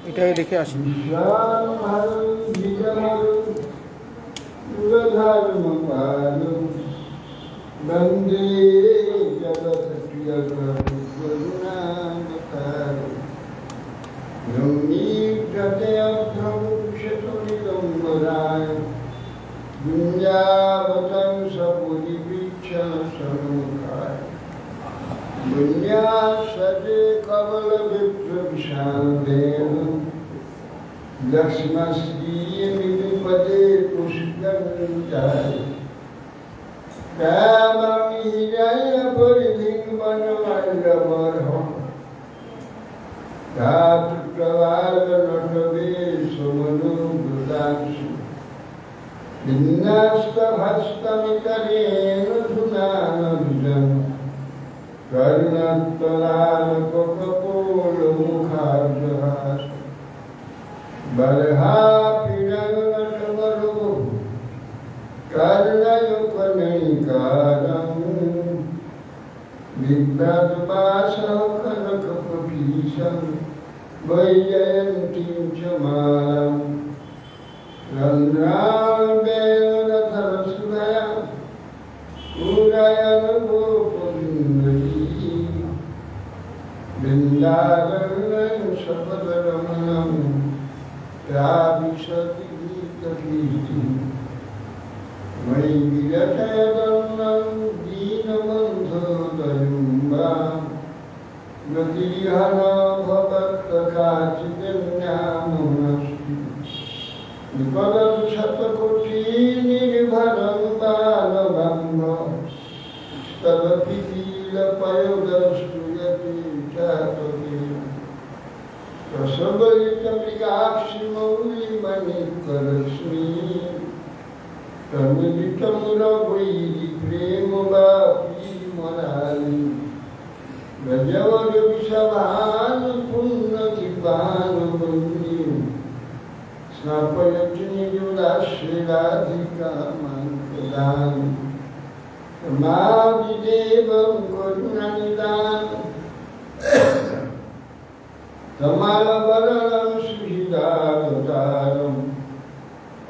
এটাই দেখে আসি। लक्ष्मणश्रीपदे पुष्कराय काममीराय परिधिवनमण्डपरहं धातुप्रवालनटवे सुमनोमृतांशु विन्यास्तहस्तमितरेण धुनानन्दम् कर्णत्वलालकपोलमुखार्जहास बलहापिरङ्गटवरो कर्णयुगनैकारम् बिभ्रद्वासः कनकपपीशं वैजयन्तीं च मालाम् रन्ध्रावेणधरसुधया पूरयन्गोपविन्दरी वृन्दावनं सपदरमणं राविशति गीतकीर्तिं मयि विरचयदन्नं दीनबन्धोदयुम्बा गतिहन भवत्कदाचिदन्यामनस्ति विपदं शतकोटिनिर्भरं बालबन्ध स्तवति कीलपयोदस्तुयति चातके रसबलितमृगाक्षिमौलिमणिकरश्मि तमिलितं रवैरि प्रेमवापी मनालि गजवगविषभानुपुण्यकृपानुबन्धि स्नापयति निजुदाश्रीराधिकामाङ्कदानि मादिदेवं करुणनिदानं कमलवदनं सुहृदावतारम्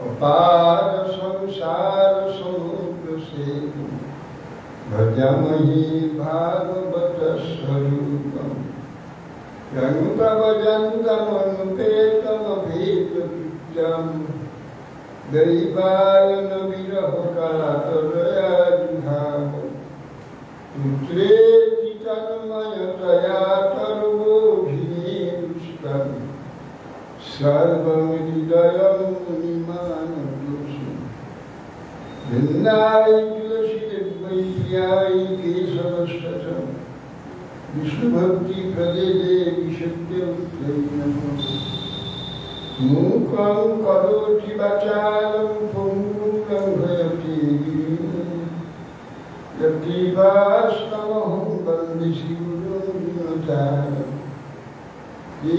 अपार संसारसमुद्रसेतुं भजामहे भागवतस्वरूपम् यङ्कवजङ्गमनुपेतमभेदकृत्यं दैवायनविरहकातरयाजुहाव पुत्रेति तन्मयतया तर्वोऽभिनेदुष्टं सर्वं हृदयं मुनिमानतोषि भिन्नाय तुलसीदेवैप्याय केशवस्तशं विष्णुभक्तिप्रदे देवी सत्यवत्यै नमः मूकं करोति वाचालं पङ्गुं लङ्घयति गिरिं यत्कृपास्तमहं वन्दे श्रीगुरुं हे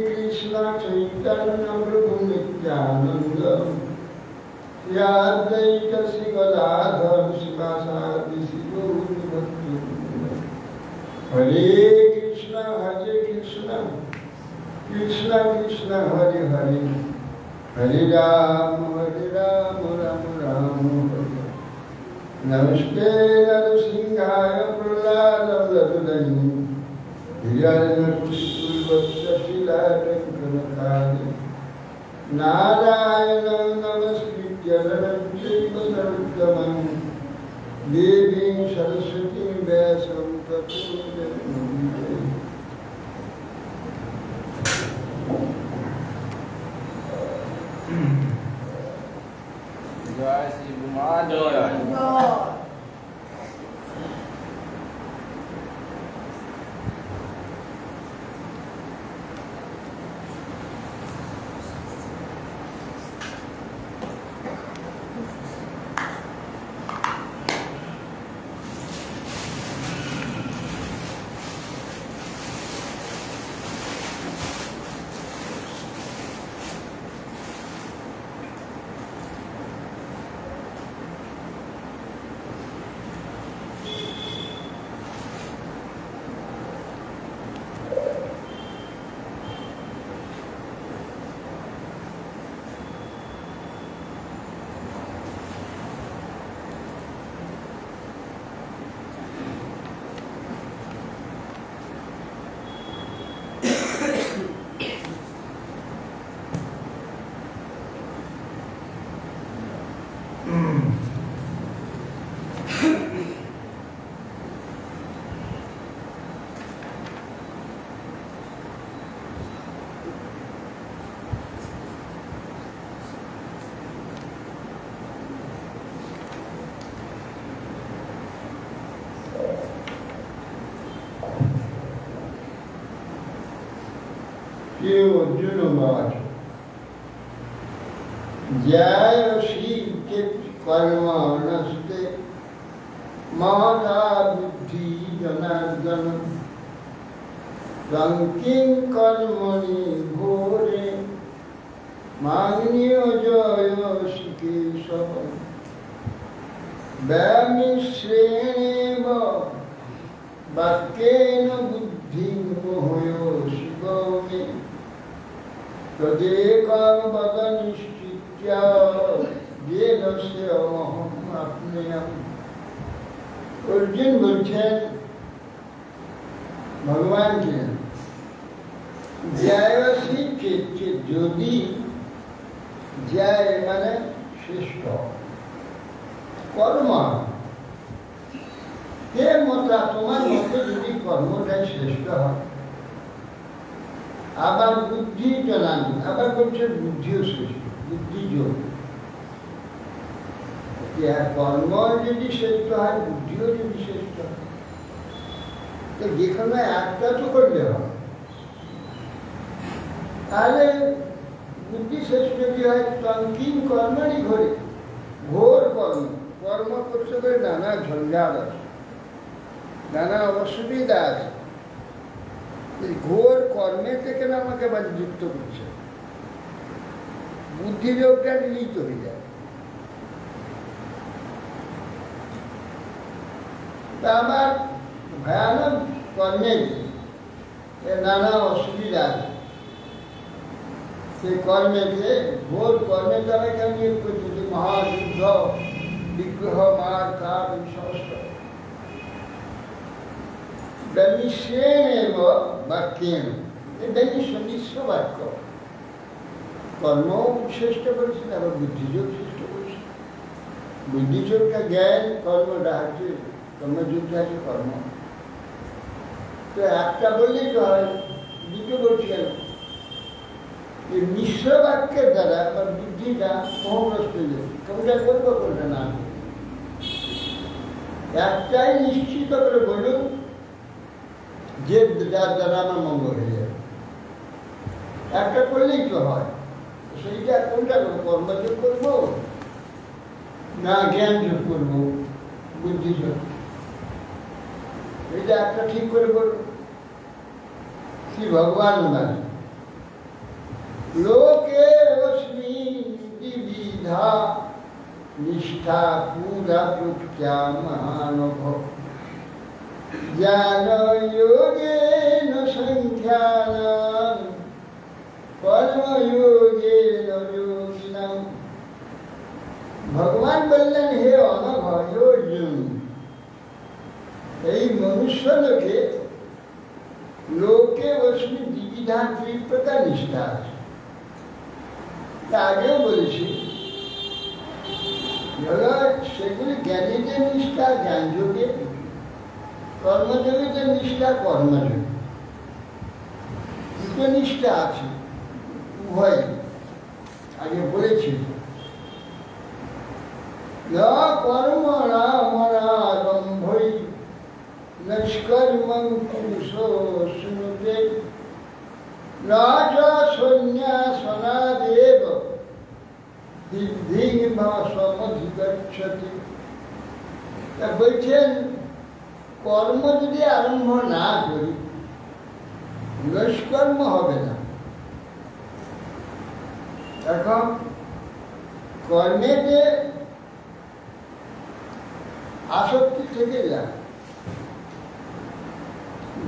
कृष्ण चैतन्य प्रभु नित्यानंद श्री अद्वैत श्री गदाधर शिवासादि श्री गौर भक्तवृंद हरे कृष्ण कृष्ण कृष्ण हरे हरे हरे राम राम राम हरे नमस्ते नरसिंहाय प्रह्लादवदने हिरण्यकुशशिलाटङ्कनकाले नारायणं नमस्कृत्य नरं चैव नरोत्तमं देवीं सरस्वतीं व्यासं ततो जयमुदीरये। जय श्री महादेव। শ্রী অর্জুন বাচ জয় শিক্ষিত কর্ম নস্তে মহতা বুদ্ধি জনার্দন রঙ্কিং কর্মণি ঘোরে মাগ্নিয় জয় শিকেশব ব্যামিশ্রেণেব বাক্যেন বুদ্ধি মোহয় শিবমে তদেকং বদ নিশ্চিত্য যেন সে অহম আপনেয়ম। অর্জুন বলছেন ভগবানকে, জয়সী চেত যদি, জয় মানে শ্রেষ্ঠ, কর্ম কে মতা তোমার মতে যদি কর্মটাই শ্রেষ্ঠ হয়, আবার বুদ্ধি জানান, আবার বলছে বুদ্ধিও শ্রেষ্ঠ, বুদ্ধি যোগ। কর্ম যদি শ্রেষ্ঠ হয়, বুদ্ধিও যদি শ্রেষ্ঠ হয়, তো যে কোনো একটা তো করলে হবে। তাহলে বুদ্ধি শ্রেষ্ঠ যদি হয়, তঙ্কিং কর্মই ঘোরে, ঘোর কর্ম, কর্ম করতে গেলে নানা ঝঞ্ঝাট আছে, নানা অসুবিধা আছে। ঘোর কর্মে থেকে আমাকে আবার যুক্ত করছে, বুদ্ধিযোগটা নিলিত হয়ে যায়। তা আমার ভয়ানক কর্মে নানা অসুবিধা আছে, সেই কর্মেকে ঘোর কর্মে দ্বারা কেন নিয়োগ করছে, যে মহাযুদ্ধ, বিগ্রহ, মার কাঠ, সমস্ত বাক্যেন, এটাই সদৃশ্য বাক্য। কর্ম শ্রেষ্ঠ করেছে, আবার বুদ্ধিযোগ শ্রেষ্ঠ করেছে। বুদ্ধিযোগটা জ্ঞান, কর্মটা হচ্ছে কর্মযোগটা হচ্ছে কর্ম। তো একটা বললেই তো হয়, দুটো বলছি কেন? এই মিশ্র বাক্যের দ্বারা আমার বুদ্ধিটা মোহগ্রস্ত হয়ে যাবে, কোনটা করবো কোনটা না। একটাই নিশ্চিত করে বলুন যে যার দ্বারা আমার মঙ্গল হয়ে যাবে, একটা করলেই তো হয়। সেইটা কোনটা করবো, কর্মযোগ করবো না জ্ঞান যোগ করবো, বুদ্ধিযোগ, এইটা একটা ঠিক করে বলুন। শ্রী ভগবান মানে লোকে অস্মিন দ্বিবিধা নিষ্ঠা পুরা প্রত্যা মহানভ জ্ঞান যোগেন সংখ্যানাম কর্মযোগেন যোগিনাম। ভগবান বললেন, হে অনঘ, হে অর্জুন, এই মনুষ্য লোকে অস্মি দ্বিবিধা, দুই প্রকার নিষ্ঠা আছে। তা আগেও বলেছি, সেগুলি জ্ঞানীতে নিষ্ঠা, জ্ঞান যোগে, কর্মযোগীতে নিষ্ঠা, কর্মযোগ, দুটো নিষ্ঠা আছে, উভয় আগে বলেছি। কর্মণামনারম্ভৈ নষ্কর্মং পুরুষো শুনুতে রাজা সন্ন্যাসনাদেব সিদ্ধিমধিগচ্ছতি। বলছেন, কর্ম যদি আরম্ভ না করি, নষ্কর্ম হবে না। এখন কর্মেতে আসক্তি থেকে যায়,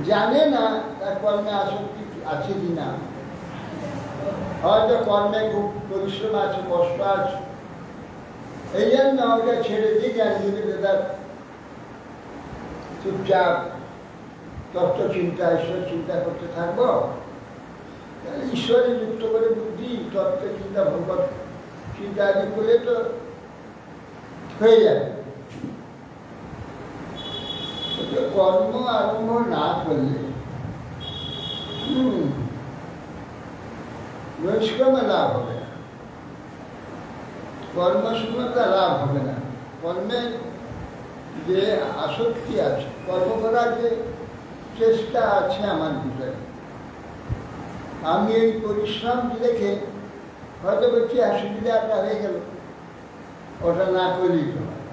জানে না তার কর্মে আসক্তি আছে কিনা, হয়তো কর্মে খুব পরিশ্রম আছে, কষ্ট আছে, এই জন্য ওটা ছেড়ে দিয়ে জ্ঞান যদি তার চুপচাপ তত্ত্ব চিন্তা, ঈশ্বর চিন্তা করতে থাকবো, তাহলে ঈশ্বরে যুক্ত করে বুদ্ধি, তত্ত্ব চিন্তা, ভগবত চিন্তা আদি করলে তো হয়ে যাবে। কর্ম আরম্ভ না করলে নৈষ্কর্মে লাভ হবে না, কর্মশূন্যতা লাভ হবে না। কর্মের যে আসক্তি আছে, কর্ম করার যে চেষ্টা আছে আমার ভিতরে, আমি এই পরিশ্রম দেখে হয়তো বলছি সুবিধাটা হয়ে গেল, ওটা না করলেই তো হয়।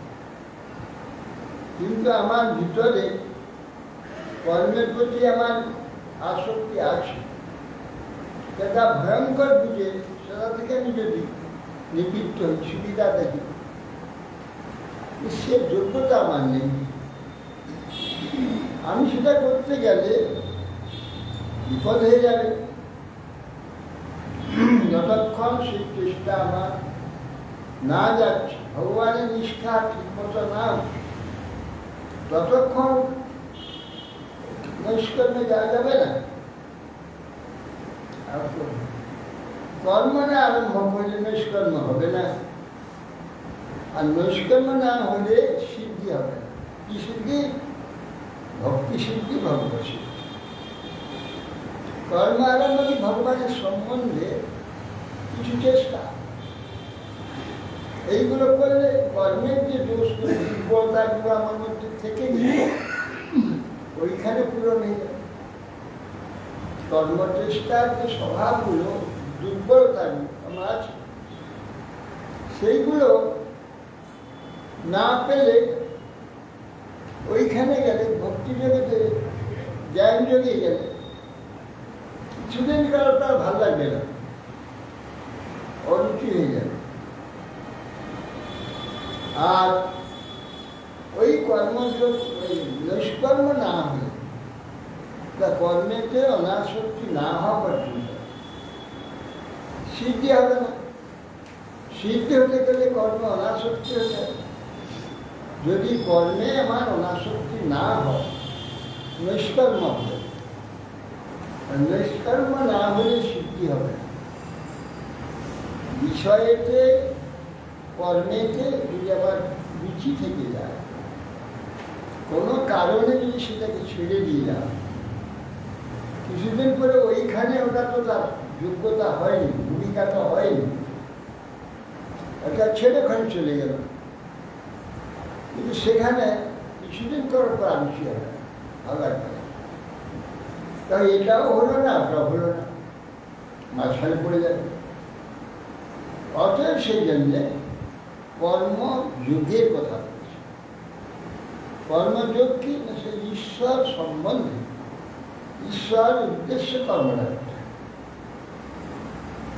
কিন্তু আমার ভিতরে কর্মের প্রতি আমার আসক্তি আছে, সেটা ভয়ঙ্কর বুঝে সেটা থেকে আমি যদি নিবৃত্ত হই, সুবিধা দেখি, সে যোগ্যতা আমার নেই। আমি সেটা করতে গেলে বিপদ হয়ে যাবে। যতক্ষণ সেই চেষ্টা আমার না যাচ্ছে, ভগবানের নিষ্ঠা ঠিক মতো না হচ্ছে, ততক্ষণ নৈষ্কর্মে যাওয়া যাবে না। কর্ম না আরম্ভ করলে নৈষ্কর্ম হবে না, আর নৈষ্কর্ম না হলে সিদ্ধি হবে না। কি সিদ্ধি? ভক্তি সিদ্ধি, ভগবত সিদ্ধি। কর্ম আরম্ভ কি ভগবানের সম্বন্ধে কিছু চেষ্টা, এইগুলো করলে কর্মের যে দোষ দুর্বলতাগুলো আমার মধ্যে থেকে গিয়ে ওইখানে পূরণ হয়ে যাবে। কর্মচেষ্টার যে স্বভাবগুলো, দুর্বলতাগুলো আমার আছে, সেইগুলো না পেলে ওইখানে গেলে, ভক্তি জগতে জ্ঞান যোগে গেলে কিছুদিন কাল তার ভাল লাগবে না, অরুচি হয়ে যাবে। আর ওই কর্মযোগ, ওই নৈষ্কর্ম না হলে, তা কর্মেতে অনাসক্তি না হওয়া পর্যন্ত সিদ্ধি হবে না। সিদ্ধি হতে গেলে কর্ম অনাসক্তি হয়ে যায়। যদি কর্মে আমার অনাসক্তি না হয়, নৈষ্কর্ম হবে। নৈষ্কর্ম না হলে সিদ্ধি হবে না। বিষয়েতে, কর্মেতে যদি আবার রুচি থেকে যায়, কোনো কারণে যদি সেটাকে ছেড়ে দিয়ে যায়, কিছুদিন পরে ওইখানে ওটা তো তার যোগ্যতা হয়নি, ভূমিকাটা হয়নি, এটা ছেড়ে ওখানে চলে গেল। কিন্তু সেখানে কিছুদিন করার পর আরুচি হবে, ভালো লাগবে না। তাই এটাও হলো না, ওটাও হলো না, মাঝখানে পড়ে যাবে। অতএব সেই জন্যে কর্মযোগের কথা বলছি। কর্মযোগ কি না, সে ঈশ্বর সম্বন্ধে, ঈশ্বর উদ্দেশ্যে কর্মটা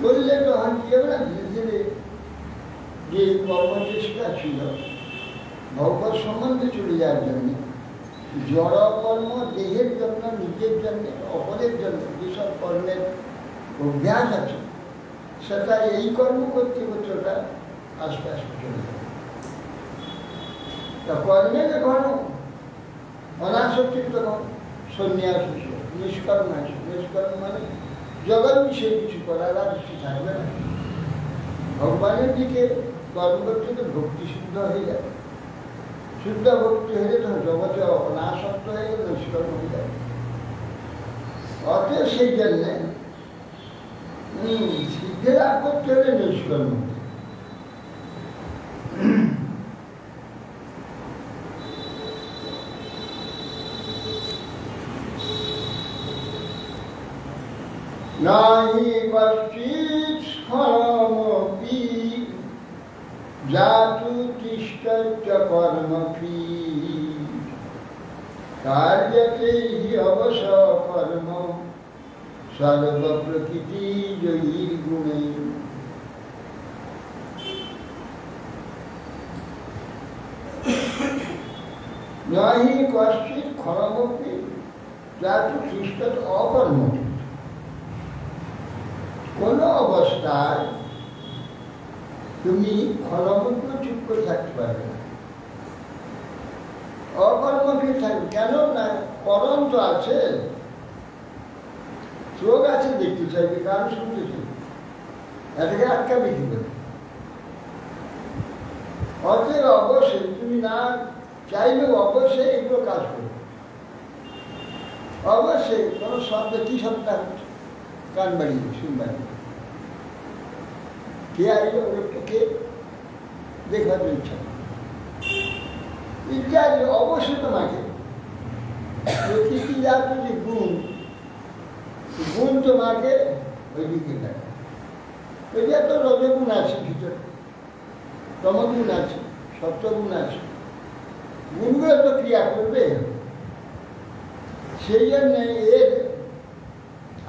করলে তো হারিয়ে যাবে না। ধীরে ধীরে যে কর্মচেষ্টা ছিল ভগবত সম্বন্ধে চলে যাওয়ার জন্য, জড় কর্ম দেহের জন্য, নিজের জন্য, অপরের জন্য যেসব কর্মের অভ্যাস আছে, সেটা এই কর্ম করতে করতে ওটা আস্তে আস্তে চলে যাবে। তা কর্মে যখন অনাসক্তি, তখন সন্ন্যাস হয়েছে, নিষ্কর্ম আছে। নিষ্কর্ম মানে জগৎ বিষয়ে কিছু করার আর কিছু থাকবে না। ভগবানের দিকে কর্ম করতে তো ভক্তি শুদ্ধ হয়ে যাবে। শুদ্ধ ভক্তি হয়ে তখন জগতে অনাসক্ত হয়ে গেলে নিষ্কর্ম হয়ে যাবে। অতএব সেই জন্যে সিদ্ধি লাভ করতে হলে নিষ্কর্ম। নাহি কশ্চিৎ স্খলমপি জাতু তিষ্ঠত্য কর্মফি কার্যতে হি অবশ কর্ম সর্বপ্রকৃতি জয়ীর গুণে। নাহি কশ্চিৎ স্খলমপি জাতু তিষ্ঠত্য অকর্মফি। কোনো অবস্থায় তুমি ক্ষণমুগ্ন চুপ করে থাকতে পারবে না, অকর্মফি থাকবে। কেন না, করণ তো আছে, চোখ আছে, দেখতে চাইবে, কান শুনতে চাইবে, এটাকে আটকাবে কি করে? অতএব অবশ্যই তুমি না চাইলেও অবশ্যই এগুলো কাজ করবে। অবশ্যই কোনো শব্দ, কি শব্দ হচ্ছে, কান বাড়িয়ে শুনবেন, কে আসবে, ওকে দেখবার ইচ্ছা ইত্যাদি। অবশ্যই তোমাকে প্রকৃতি জাত যে গুণ, গুণ তোমাকে ওইদিকে দেখা। ওই যে একটা রজগুণ আছে ভিতরে, তমগুণ আছে, সত্যগুণ আছে, গুণগুলো তো ক্রিয়া করবে। সেই জন্য এর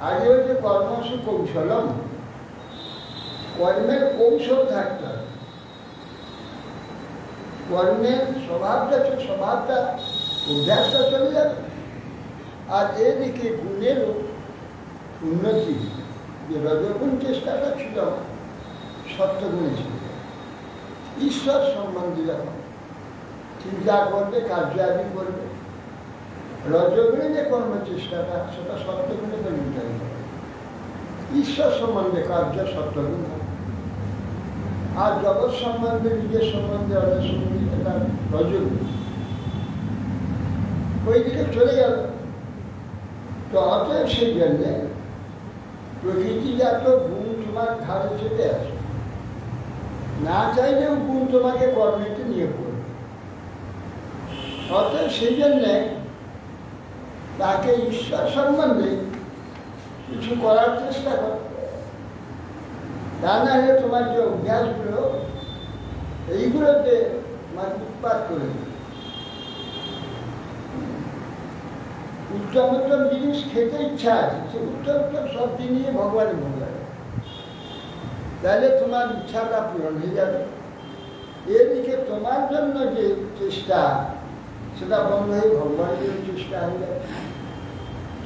আগে হচ্ছে কর্মসু কৌশলম, কর্মের কৌশল থাকতে হবে। কর্মের স্বভাবটা অভ্যাসটা চলে যাবে। আর এদিকে গুণেরও উন্নতি, যে রজগুণ চেষ্টাটা ছিল সত্যগুণে ছিল। ঈশ্বর সম্বন্ধে যখন চিন্তা করবে, কার্যাদি করবে, রজগুণে যে কর্মচেষ্টাটা সেটা সত্যগুণে পরিণত হবে। ঈশ্বর সম্বন্ধে কার্য সত্যগুণ, আর জগৎ সম্বন্ধে, নিজের সম্বন্ধে, অনেক সম্বন্ধে এটা রজগুণ। ওই দিকে চলে গেল। তো অতএব সেই জন্যে প্রকৃতিজাত গুণ তোমার ঘাড়ে চেপে আসে, না চাইলেও গুণ তোমাকে কর্মেতে নিয়ে পড়বে। অতএব সেই জন্যে তাকে ঈশ্বর সম্বন্ধে কিছু করার চেষ্টা করতে, তা না হলে তোমার যে অভ্যাসগুলো এইগুলোতে তোমার উৎপাত করে দেবে। উত্তম উত্তম জিনিস খেতে ইচ্ছা আছে, সে উত্তম উত্তম সব জিনিস ভগবানের ভোগ লাগে, তাহলে তোমার ইচ্ছাটা পূরণ হয়ে যাবে। এদিকে তোমার জন্য যে চেষ্টা সেটা বন্ধ হয়ে ভগবানের চেষ্টা হয়ে যাবে।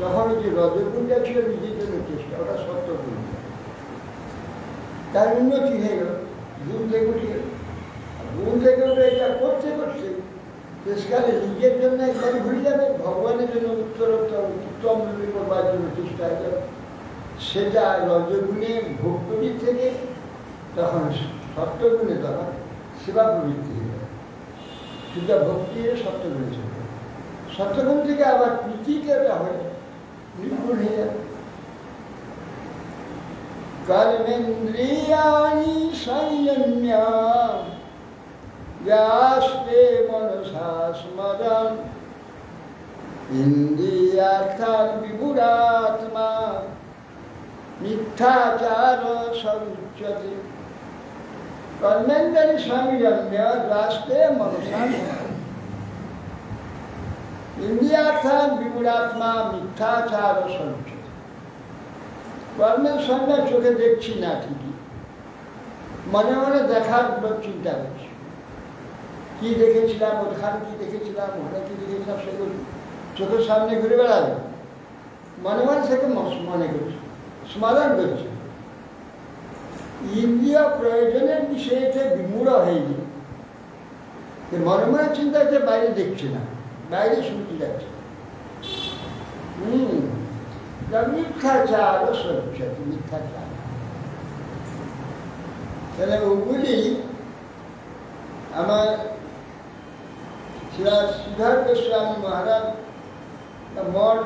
তখন যে রজগুণটা ছিল নিজের জন্য চেষ্টা, ওটা সত্য গুণ, তার উন্নতি হয়ে গেল। গুণ থেকে উঠে গেল, গুণ থেকে উঠে এটা করতে করতে শেষকালে নিজের জন্য একবার ঘুরে যাবে, ভগবানের জন্য উত্তম রূপে করবার জন্য চেষ্টা হয়ে যাবে। সেটা রজগুণে ভোগগুলি থেকে তখন সত্যগুণে তখন সেবা প্রবৃত্তি হয়ে যাবে। সেটা ভক্তি হয়ে সত্যগুণে চলে, সত্যগুণ থেকে আবার প্রীতিকে হয়ে নির্গুণ হয়ে যাবে। কর্মেন্দ্রিয়াণি সংযম্য यास्ते मनसा स्मरन् इन्द्रियार्थान् विमूढात्मा मिथ्याचार समुच्यते। कर्मेन्द्रिय संयम्य यास्ते मनसा इंद्रियार्थान् विमूढात्मा मिथ्याचार समुच्यते। কর্মের সঙ্গে চোখে দেখছি না ঠিকই, মনে মনে দেখার চিন্তা করছি। কি দেখেছিলাম, ওখানে কি দেখেছিলাম, ওখানে কি দেখেছিলাম, সেগুলো চোখের সামনে ঘুরে বেড়াবে, মনে মনে সেকে মনে করছে, স্মরণ করছে। ইন্দ্রিয় প্রয়োজনের বিষয়তে বিমূঢ় হয়ে গিয়ে মনে মনে চিন্তা হচ্ছে, বাইরে দেখছে না, বাইরে শুনতে যাচ্ছে। মিথ্যাচার সরস্বতী, মিথ্যাচার। তাহলে ওগুলি আমার সিদ্ধার্থ গোস্বামী মহারাজ মঠ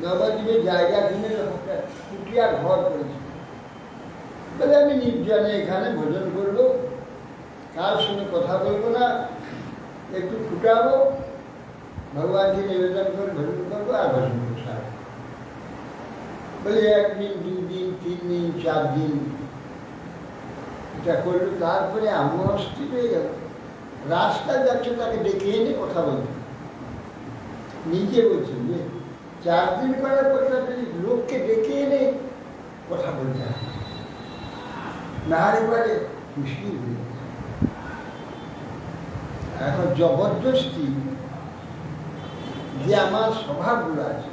নবদ্বীপের জায়গা কিনে একটা কুটিয়া ঘর করেছে। বলে আমি নির্জনে এখানে ভোজন করবো, কার সঙ্গে কথা বলবো না, একটু ফুটাবো, ভগবানকে নিবেদন করে ভোজন করবো আর ভোজন করবো। বলে 1 দিন, 2 দিন, 3 দিন, 4 দিন এটা করলো। তারপরে আমি অস্থির হয়ে গেল। রাস্তায় যাচ্ছে, তাকে ডেকে এনে কথা বলতে, নিজে বলছেন যে 4 দিন করার পর লোককে ডেকে এনে কথা বলতে হয়, না এবারে মুশকিল হয়ে যায়। এখন জবরদস্তি যে আমার স্বভাবগুলো আছে,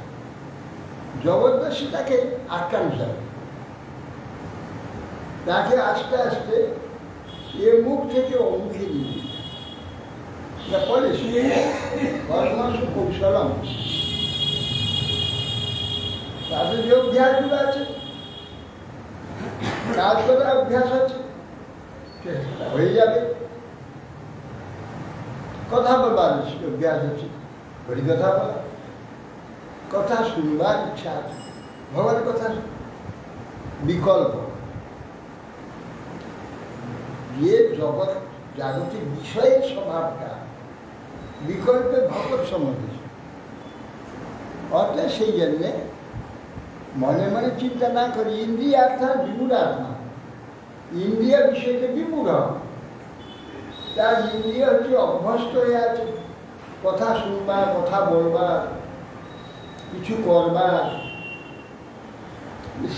জবরদস্তি তাকে আটকানো যাবে। তাকে আস্তে আস্তে এ মুখ থেকে অমুখে নিয়ে পলিসি কর্মসু কৌশলম। তাদের যে অভ্যাসগুলো আছে, কাজ করার অভ্যাস আছে, হয়ে যাবে। কথা বলবার অভ্যাস আছে, হরিকথা বলা, কথা শুনবার ইচ্ছা আছে, ভগবানের কথা বিকল্প যে জগৎ জাগতিক বিষয়ের স্বভাবটা বিকল্পে ভগৎ সম্বন্ধে। অর্থাৎ সেই জন্যে মনে মনে চিন্তা না করে ইন্দ্রিয় অর্থাৎ বিমূঢ় আত্মা, ইন্দ্রিয় বিষয়কে বিমূঢ়, তার ইন্দ্রিয় হচ্ছে অভ্যস্ত হয়ে আছে কথা শুনবা, কথা বলবা, কিছু করবা,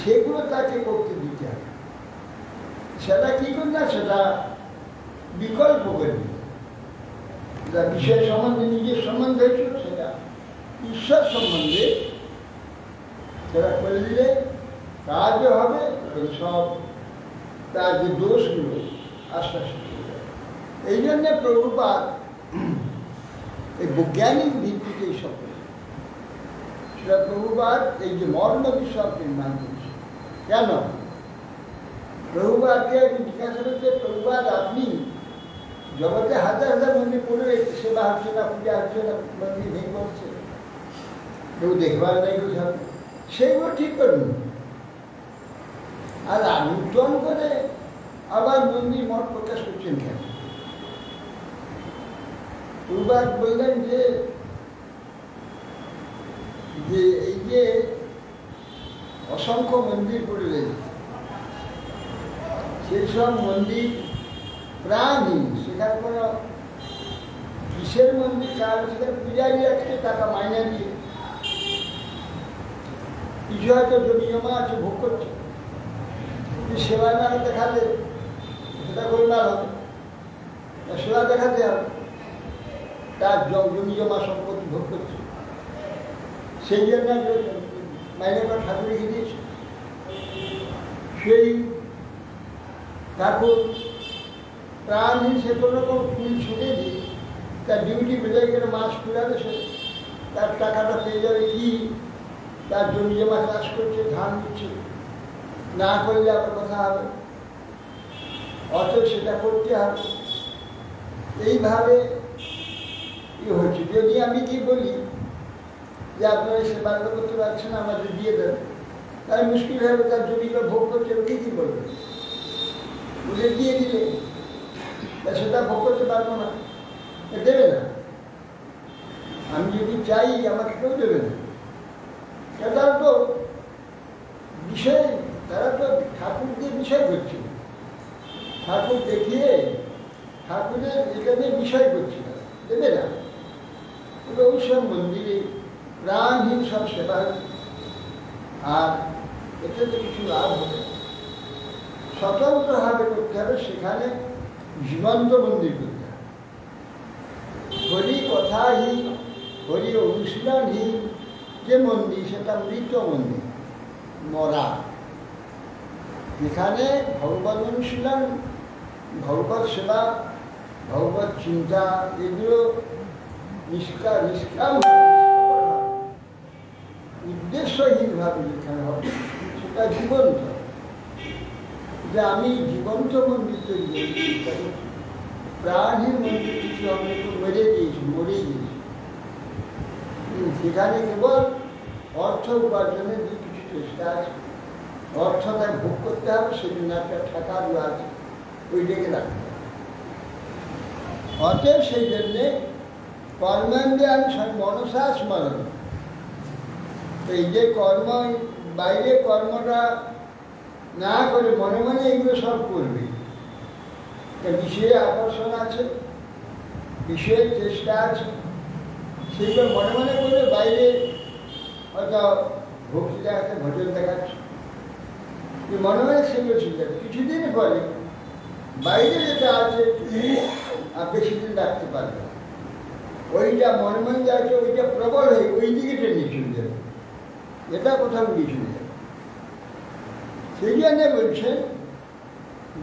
সেগুলো তাকে করতে দিতে হবে। সেটা কি করে না, সেটা বিকল্প করবে। যা বিষয় সম্বন্ধে নিজের সম্বন্ধে হয়েছিল সেটা ঈশ্বর সম্বন্ধে সেটা করে দিলে কাজও হবে, সব তার যে দোষগুলো আস্তে আস্তে চলে যাবে। এই জন্যে প্রভুপাদ এই বৈজ্ঞানিক ভিত্তিতে এইসব করেছে। সেটা প্রভুপাদ এই যে মর্ম বিষয় নির্মাণ করেছে। কেন প্রভুপাদকে জিজ্ঞাসা করছে, প্রভুপাদ আপনি জগতে হাজার হাজার মন্দির পড়ে সেবা হচ্ছে না, পূজা হচ্ছে না, মন্দির ভেঙে পড়ছে, কেউ দেখবার নেই, কেউ সব সেইগুলো ঠিক করুন। আর নূতন করে আবার মন্দির মঠ প্রকাশ করছেন কেন? প্রভুপাদ বললেন যে এই যে অসংখ্য মন্দির পড়ে রয়েছে, সেই সব মন্দির প্রাণহীন, সেখানে কোনো কিসের মন্দির, কার সেখানে পূজারি রাখছে টাকা মাইনা দিয়ে, কিছু হয়তো জমি জমা আছে, ভোগ করছে, সেবা না দেখালে সেটা গোলমাল হবে, সেবা দেখাতে হবে, তার জমি জমা সম্পত্তি ভোগ করছে, সেই জন্য মাইনে বা ঠাকুর রেখে দিয়েছে। সেই ঠাকুর প্রাণহীন, সে কোনো রকম ফুল ছুটে দিয়ে তার ডিউটি বেঁধে গেলে মাস পুরাবে, সে তার টাকাটা পেয়ে যাবে। কি তার জমি জমা চাষ করছে, ধান দিচ্ছে, না করলে আবার কথা হবে, অথচ সেটা করতে হবে। এইভাবে হচ্ছে। যদি আমি কি বলি যে আপনারা সেবা করতে পারছেন না, আমাদের দিয়ে দেন, তাহলে মুশকিল হবে, তার জমিগুলো ভোগ করছে, ওকে কি করবে? ওদের দিয়ে দিলে সেটা ভোগ করতে পারবো না, দেবে না। আমি যদি চাই আমাকে কেউ দেবে না। তারা তো বিষয়, তারা তো ঠাকুরকে বিষয় করছে, ঠাকুর দেখিয়ে ঠাকুরের এখানে বিষয় করছে, দেবে না। ওই সব মন্দিরে প্রাণহীন সব সেবা, আর এতে তো কিছু লাভ হবে। স্বতন্ত্রভাবে করতে হবে, সেখানে জীবন্ত মন্দির করতে হবে। হরি কথাহীন, হরি অনুশীলনহীন যে মন্দির, সেটা মৃত মন্দির, মরা। যেখানে ভগবত অনুশীলন, ভগবত সেবা, ভগবত চিন্তা, এগুলো নিষ্কাম উদ্দেশ্যহীনভাবে যেখানে হবে, সেটা জীবন্ত। যে আমি জীবন্ত মন্দির তৈরি করেছি, প্রাণহীন মন্দির কিছু আমি একটু মরে গিয়েছি। সেখানে কেবল অর্থ উপার্জনের যে কিছু চেষ্টা আছে, অর্থটা ভোগ করতে হবে, সেদিন একটা ঠাকা আছে, ওইটাকে রাখতে হবে। অতএব সেই জন্যে কর্মেন্দ্রে আমি মনসা স্মরণ, এই যে কর্ম, বাইরে কর্মটা না করে মনে মনে এগুলো সব করবে। বিষয়ে আকর্ষণ আছে, বিষয়ের চেষ্টা আছে, সেগুলো মনে মনে করলে বাইরে হয়তো ভক্তি দেখাচ্ছে, ভজন দেখাচ্ছে, মনে মনে সেগুলো ঠিক আছে। কিছুদিন পরে বাইরে যেটা আছে আর বেশি দিন রাখতে পারবে, ওইটা মনে মনে যাচ্ছে, ওইটা প্রবল হয়ে ওই দিকে টেনে চলে যাবে, এটা কোথাও উড়িয়ে চলে যাবে। সেই জন্য বলছেন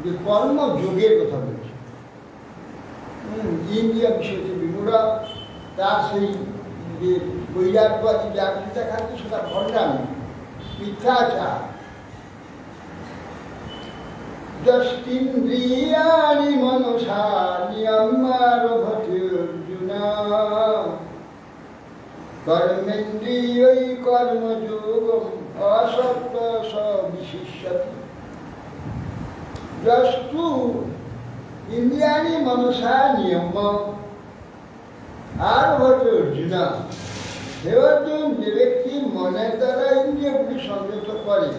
যে কর্মযোগের কথা বলছে। ইন্দ্রিয় বিষয়কে বিমূঢ়, তার সেই যে বৈরাগ্যবাদী যে আকৃতি খাচ্ছে, সেটা ভণ্ডামি, মিথ্যাচার। যষ্টিন্দ্রিয়াণি মনসা নিয়মারভতে অর্জুনা, কর্মেন্দ্রিয়ৈ কর্মযোগম অসক্ত সবিশিষ্যতি। যস্তু ইন্দ্রিয়াণি মনসা নিয়ম আরভতে অর্জুনা। হে অর্জুন, যে ব্যক্তি মনের দ্বারা ইন্দ্রিয়গুলি সংযত করে,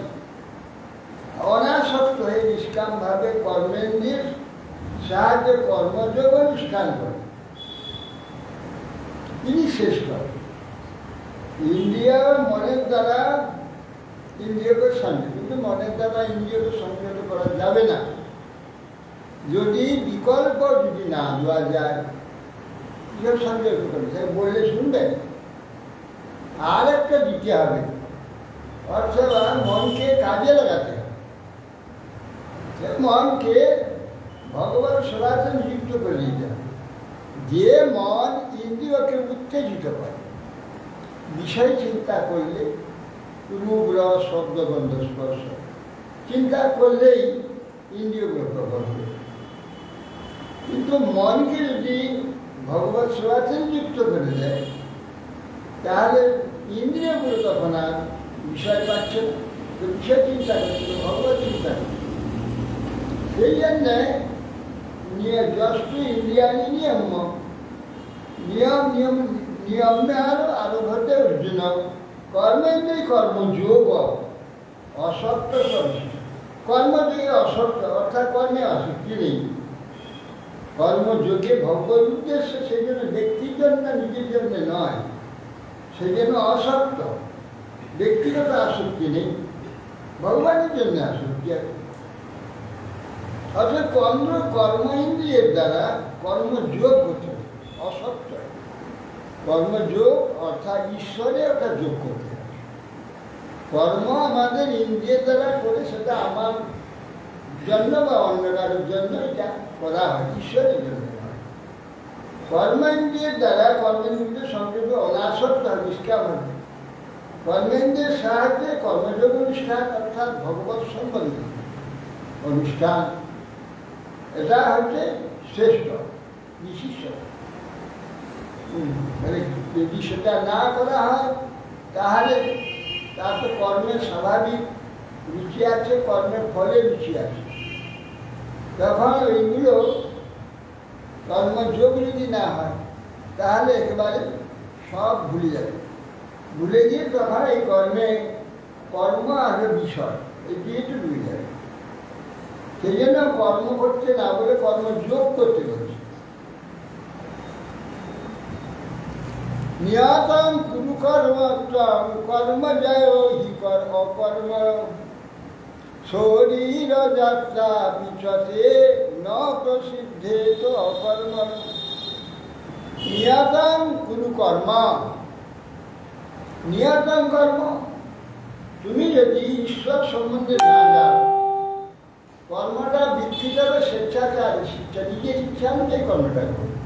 অনাসক্ত হয়ে নিষ্কামভাবে কর্মেন্দ্রিয়ের সাহায্যে কর্মযোগ অনুষ্ঠান করে, তিনি শ্রেষ্ঠ। ইন্দ্রিয় মনের দ্বারা ইন্দ্রিয়কে সংযত, কিন্তু মনের দ্বারা ইন্দ্রিয়কে সংযত করা যাবে না যদি বিকল্প যদি না দেওয়া যায়। সংযত করে বললে শুনবেন, আর একটা দিতে হবে, অর্থাৎ মনকে কাজে লাগাতে হবে। মনকে ভগবান সদাচে নিযুক্ত করে দিতে হবে। যে মন ইন্দ্রিয়কে উত্তেজিত করে, বিষয় চিন্তা করলে, রূপ রস শব্দ গন্ধ স্পর্শ চিন্তা করলেই ইন্দ্রিয়গুলো প্রকট হবে। কিন্তু মনকে যদি ভগবত সেবাতে যুক্ত করে দেয়, তাহলে ইন্দ্রিয়গুলো তখন আর বিষয় পাচ্ছে না, তো বিষয় চিন্তা করছে, ভগবত চিন্তা করছে। সেই জন্যে যষ্টু ইন্দ্রিয়ানি নিয়ম নিয়ম নিয়ম নিয়মে আরো ঘটে অর্জুন কর্মেন্দ্রিয় কর্মযোগ অসক্ত কর্মযোগে অসক্ত, অর্থাৎ কর্মে আসক্তি নেই। কর্মযোগে ভগবত উদ্দেশ্য, সেই জন্য ব্যক্তির জন্য নিজের জন্য নয়, সেই জন্য অসক্ত, ব্যক্তিগত আসক্তি নেই, ভগবানের জন্য আসক্তি আছে। অর্থাৎ কর্ম ইন্দ্রিয়ের দ্বারা কর্মযোগ হতে হবে, অসক্ত। কর্মযোগ অর্থাৎ ঈশ্বরে ওটা যোগ করতে হবে। কর্ম আমাদের ইন্দ্রিয়ের দ্বারা করে, সেটা আমার জন্য বা অন্য কারোর জন্য এটা করা হয়, ঈশ্বরের জন্য হয়। কর্মেন্দ্রিয়ের দ্বারা কর্মেন্দ্রিয় সংযত অনাসক্ত নিষ্কাম হবে। কর্মেন্দ্রিয়ের সাহায্যে কর্মযোগ অনুষ্ঠান অর্থাৎ ভগবত সম্বন্ধে অনুষ্ঠান, এটা হচ্ছে শ্রেষ্ঠ বিশিষ্ট। যদি সেটা না করা হয়, তাহলে তার তো কর্মের স্বাভাবিক রুচি আছে, কর্মের ফলে রুচি আছে। তখন ওইগুলো কর্মযোগ যদি না হয়, তাহলে একেবারে সব ভুলে যাবে। ভুলে গিয়ে তখন এই কর্ম আর বিষয় এই দুইটা ডুবে যাবে। সেই জন্য কর্ম করতে না বলে কর্মযোগ করতে বলছে। নিয়তং কুরু কর্ম কর্ম জয় হি অকর্ম শরীর যাত্রা পিছতে ন প্রসিদ্ধে তো অকর্ম। নিয়তং কুরু কর্ম, নিয়তং কর্ম। তুমি যদি ঈশ্বর সম্বন্ধে না যাও, কর্মটা বৃদ্ধি হবে স্বেচ্ছাচার, নিজের ইচ্ছা অনুযায়ী কর্মটা করবে।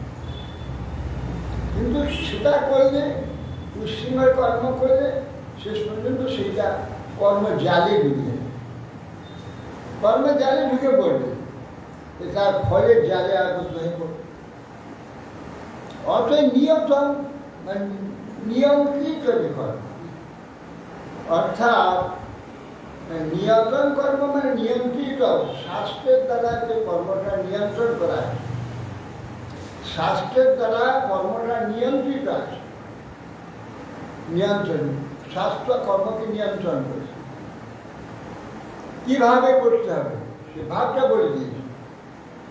কিন্তু সেটা করলে, উচ্ছৃঙ্খল কর্ম করলে শেষ পর্যন্ত সেইটা কর্ম জালে ঢুকে, কর্ম জালে ঢুকে পড়বে, তার ফলের জালে আবদ্ধ হয়ে পড়বে। অতএব নিয়তম মানে নিয়ন্ত্রিত যে কর্ম, অর্থাৎ নিয়ন্ত্রণ কর্ম মানে নিয়ন্ত্রিত, শাস্ত্রের দ্বারা যে কর্মটা নিয়ন্ত্রণ করা হয়, শাস্ত্রের দ্বারা কর্মটা নিয়ন্ত্রিত আছে। নিয়ন্ত্রণ, শাস্ত্র কর্মকে নিয়ন্ত্রণ করেছে। কিভাবে করতে হবে সে ভাবটা বলে দিয়েছে,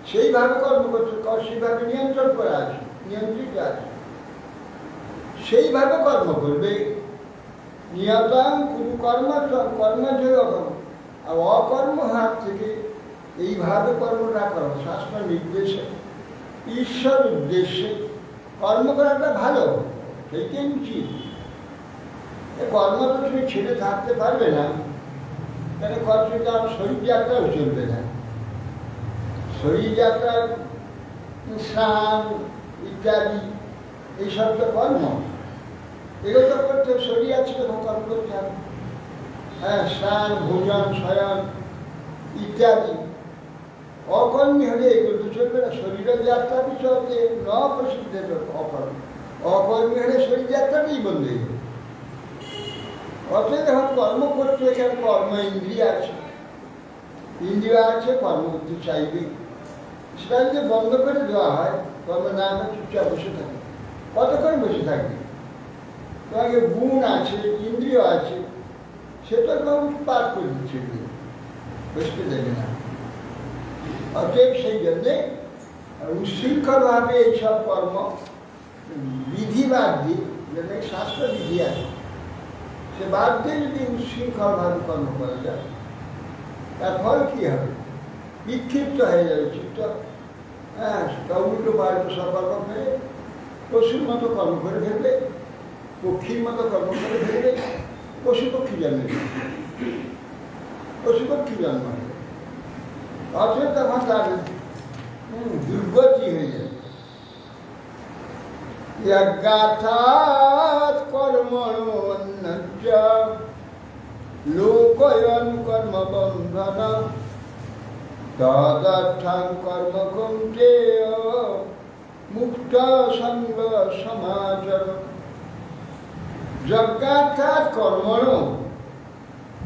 সেইভাবে কর্ম করতে, সেইভাবে নিয়ন্ত্রণ করা আছে, নিয়ন্ত্রিত আছে, সেইভাবে কর্ম করবে। নিয়তং কোনো কর্মযোগ, আর অকর্ম হাত থেকে এইভাবে কর্মটা করো, শাস্ত্র নির্দেশে ঈশ্বর উদ্দেশ্যে কর্ম করাটা ভালো, সেইটাই উচিত। কর্ম তো তুমি ছেড়ে থাকতে পারবে না, তাহলে কর্মটা শরীর যাত্রাও চলবে না। শরীর যাত্রা, স্নান ইত্যাদি এইসব তো কর্ম, এগুলো তো করতে শরীর আছে তখন কর্ম করতে হবে। হ্যাঁ, স্নান ভোজন শয়ন ইত্যাদি অকর্মী হলে এগুলো তো চলবে না। শরীরের যাত্রা চলতে ন প্রসিদ্ধ অকর্ম, অকর্মী হলে শরীর যাত্রাটাই বন্ধ হয়ে যাবে। অতএব যখন কর্ম করতে, এখানে কর্ম ইন্দ্রিয় আছে, ইন্দ্রিয় আছে, কর্ম করতে চাইবে। সেটা যদি বন্ধ করে দেওয়া হয়, কর্ম না আমরা চুপচাপ বসে থাকি, কতক্ষণ বসে থাকবে? তোমাকে গুণ আছে, ইন্দ্রিয় আছে, সেটা উৎপাদ করে দিচ্ছে, বুঝতে দেবে না। অতএব সেই জন্যে উচ্ছৃঙ্খলভাবে এইসব কর্ম বিধি বাদ দিয়ে, যেটা শাস্ত্র বিধি আছে, সে বাদ দিয়ে যদি উচ্ছৃঙ্খলভাবে কর্ম করা যায়, তার ফল কি হবে? বিক্ষিপ্ত হয়ে যাবে চিত্ত। হ্যাঁ, উল্টো পাল্টো সব কর্ম ফেলে পশুর মতো কর্ম করে ফেলবে, পক্ষীর মতো কর্ম করে ফেলবে, পশু পক্ষী জন্মে, পশু পক্ষী জন্ম হবে। অথচ তখন তার দুর্গতি হয়ে যাবে। যজ্ঞাথাৎ কর্মণ্য লোকয়ন কর্মবন্ধন তদর্থং কর্ম কুণ্ঠেয় মুক্ত সঙ্গ সমাচর। যজ্ঞার্থাৎ কর্মণ,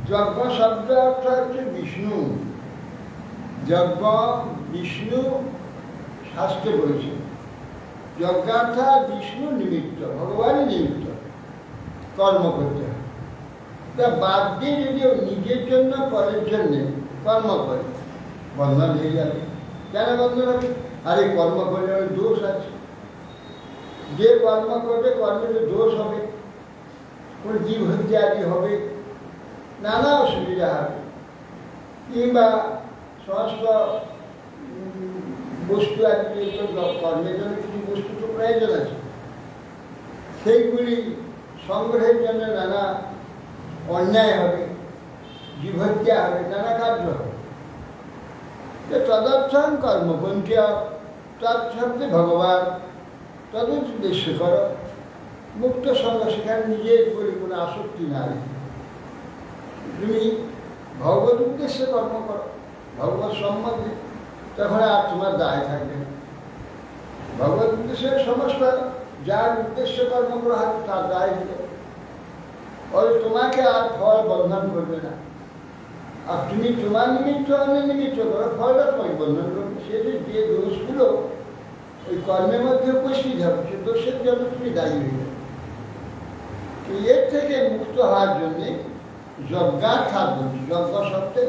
যজ্ঞ শব্দ অর্থ হচ্ছে বিষ্ণু। যজ্ঞ বিষ্ণু শাস্ত্রে বলেছে। যজ্ঞার্থাৎ বিষ্ণু নিমিত্ত, ভগবানই নিমিত্ত কর্ম করতে হয়। তা বাদ দিয়ে যদি নিজের জন্য পরের জন্যে কর্ম করে, বন্ধন হয়ে যাবে। কেন বন্ধন হবে? আরে কর্ম করলে দোষ আছে, যে কর্ম করবে কর্মের দোষ হবে, কোন জীব হত্যাদি হবে, নানা অসুবিধা হবে। কিংবা সমস্ত বস্তু আদি কর্মের জন্য কিছু বস্তু তো প্রয়োজন আছে, সেইগুলি সংগ্রহের জন্য নানা অন্যায় হবে, জীব হত্যা হবে, নানা কার্য হবে। তদর্থং কর্মপন্থী, তৎশব্দে ভগবান, তদুদ্দেশ্য করো মুক্ত সঙ্গ, সেখানে নিজের উপরে কোনো আসক্তি না রেখে তুমি ভগবত উদ্দেশ্যে কর্ম করো, ভগবত সম্বন্ধে, তখন আর তোমার দায় থাকবে না। ভগবত উদ্দেশ্যে সমস্ত যার উদ্দেশ্যে কর্ম করা হয় তার দায় হল, ফলে তোমাকে আর ফল বন্ধন করবে না। আর তুমি তোমার নিমিত্ত অন্য নিমিত্ত করো, ফলটা তোমাকে বন্ধন করবে। সে যে দোষগুলো ওই কর্মের মধ্যে উপস্থিত হবে, সে দোষের জন্য তুমি দায়ী হয়ে যাবে। এর থেকে মুক্ত হওয়ার জন্যে যজ্ঞার্থাৎ বলছি। যজ্ঞ শব্দে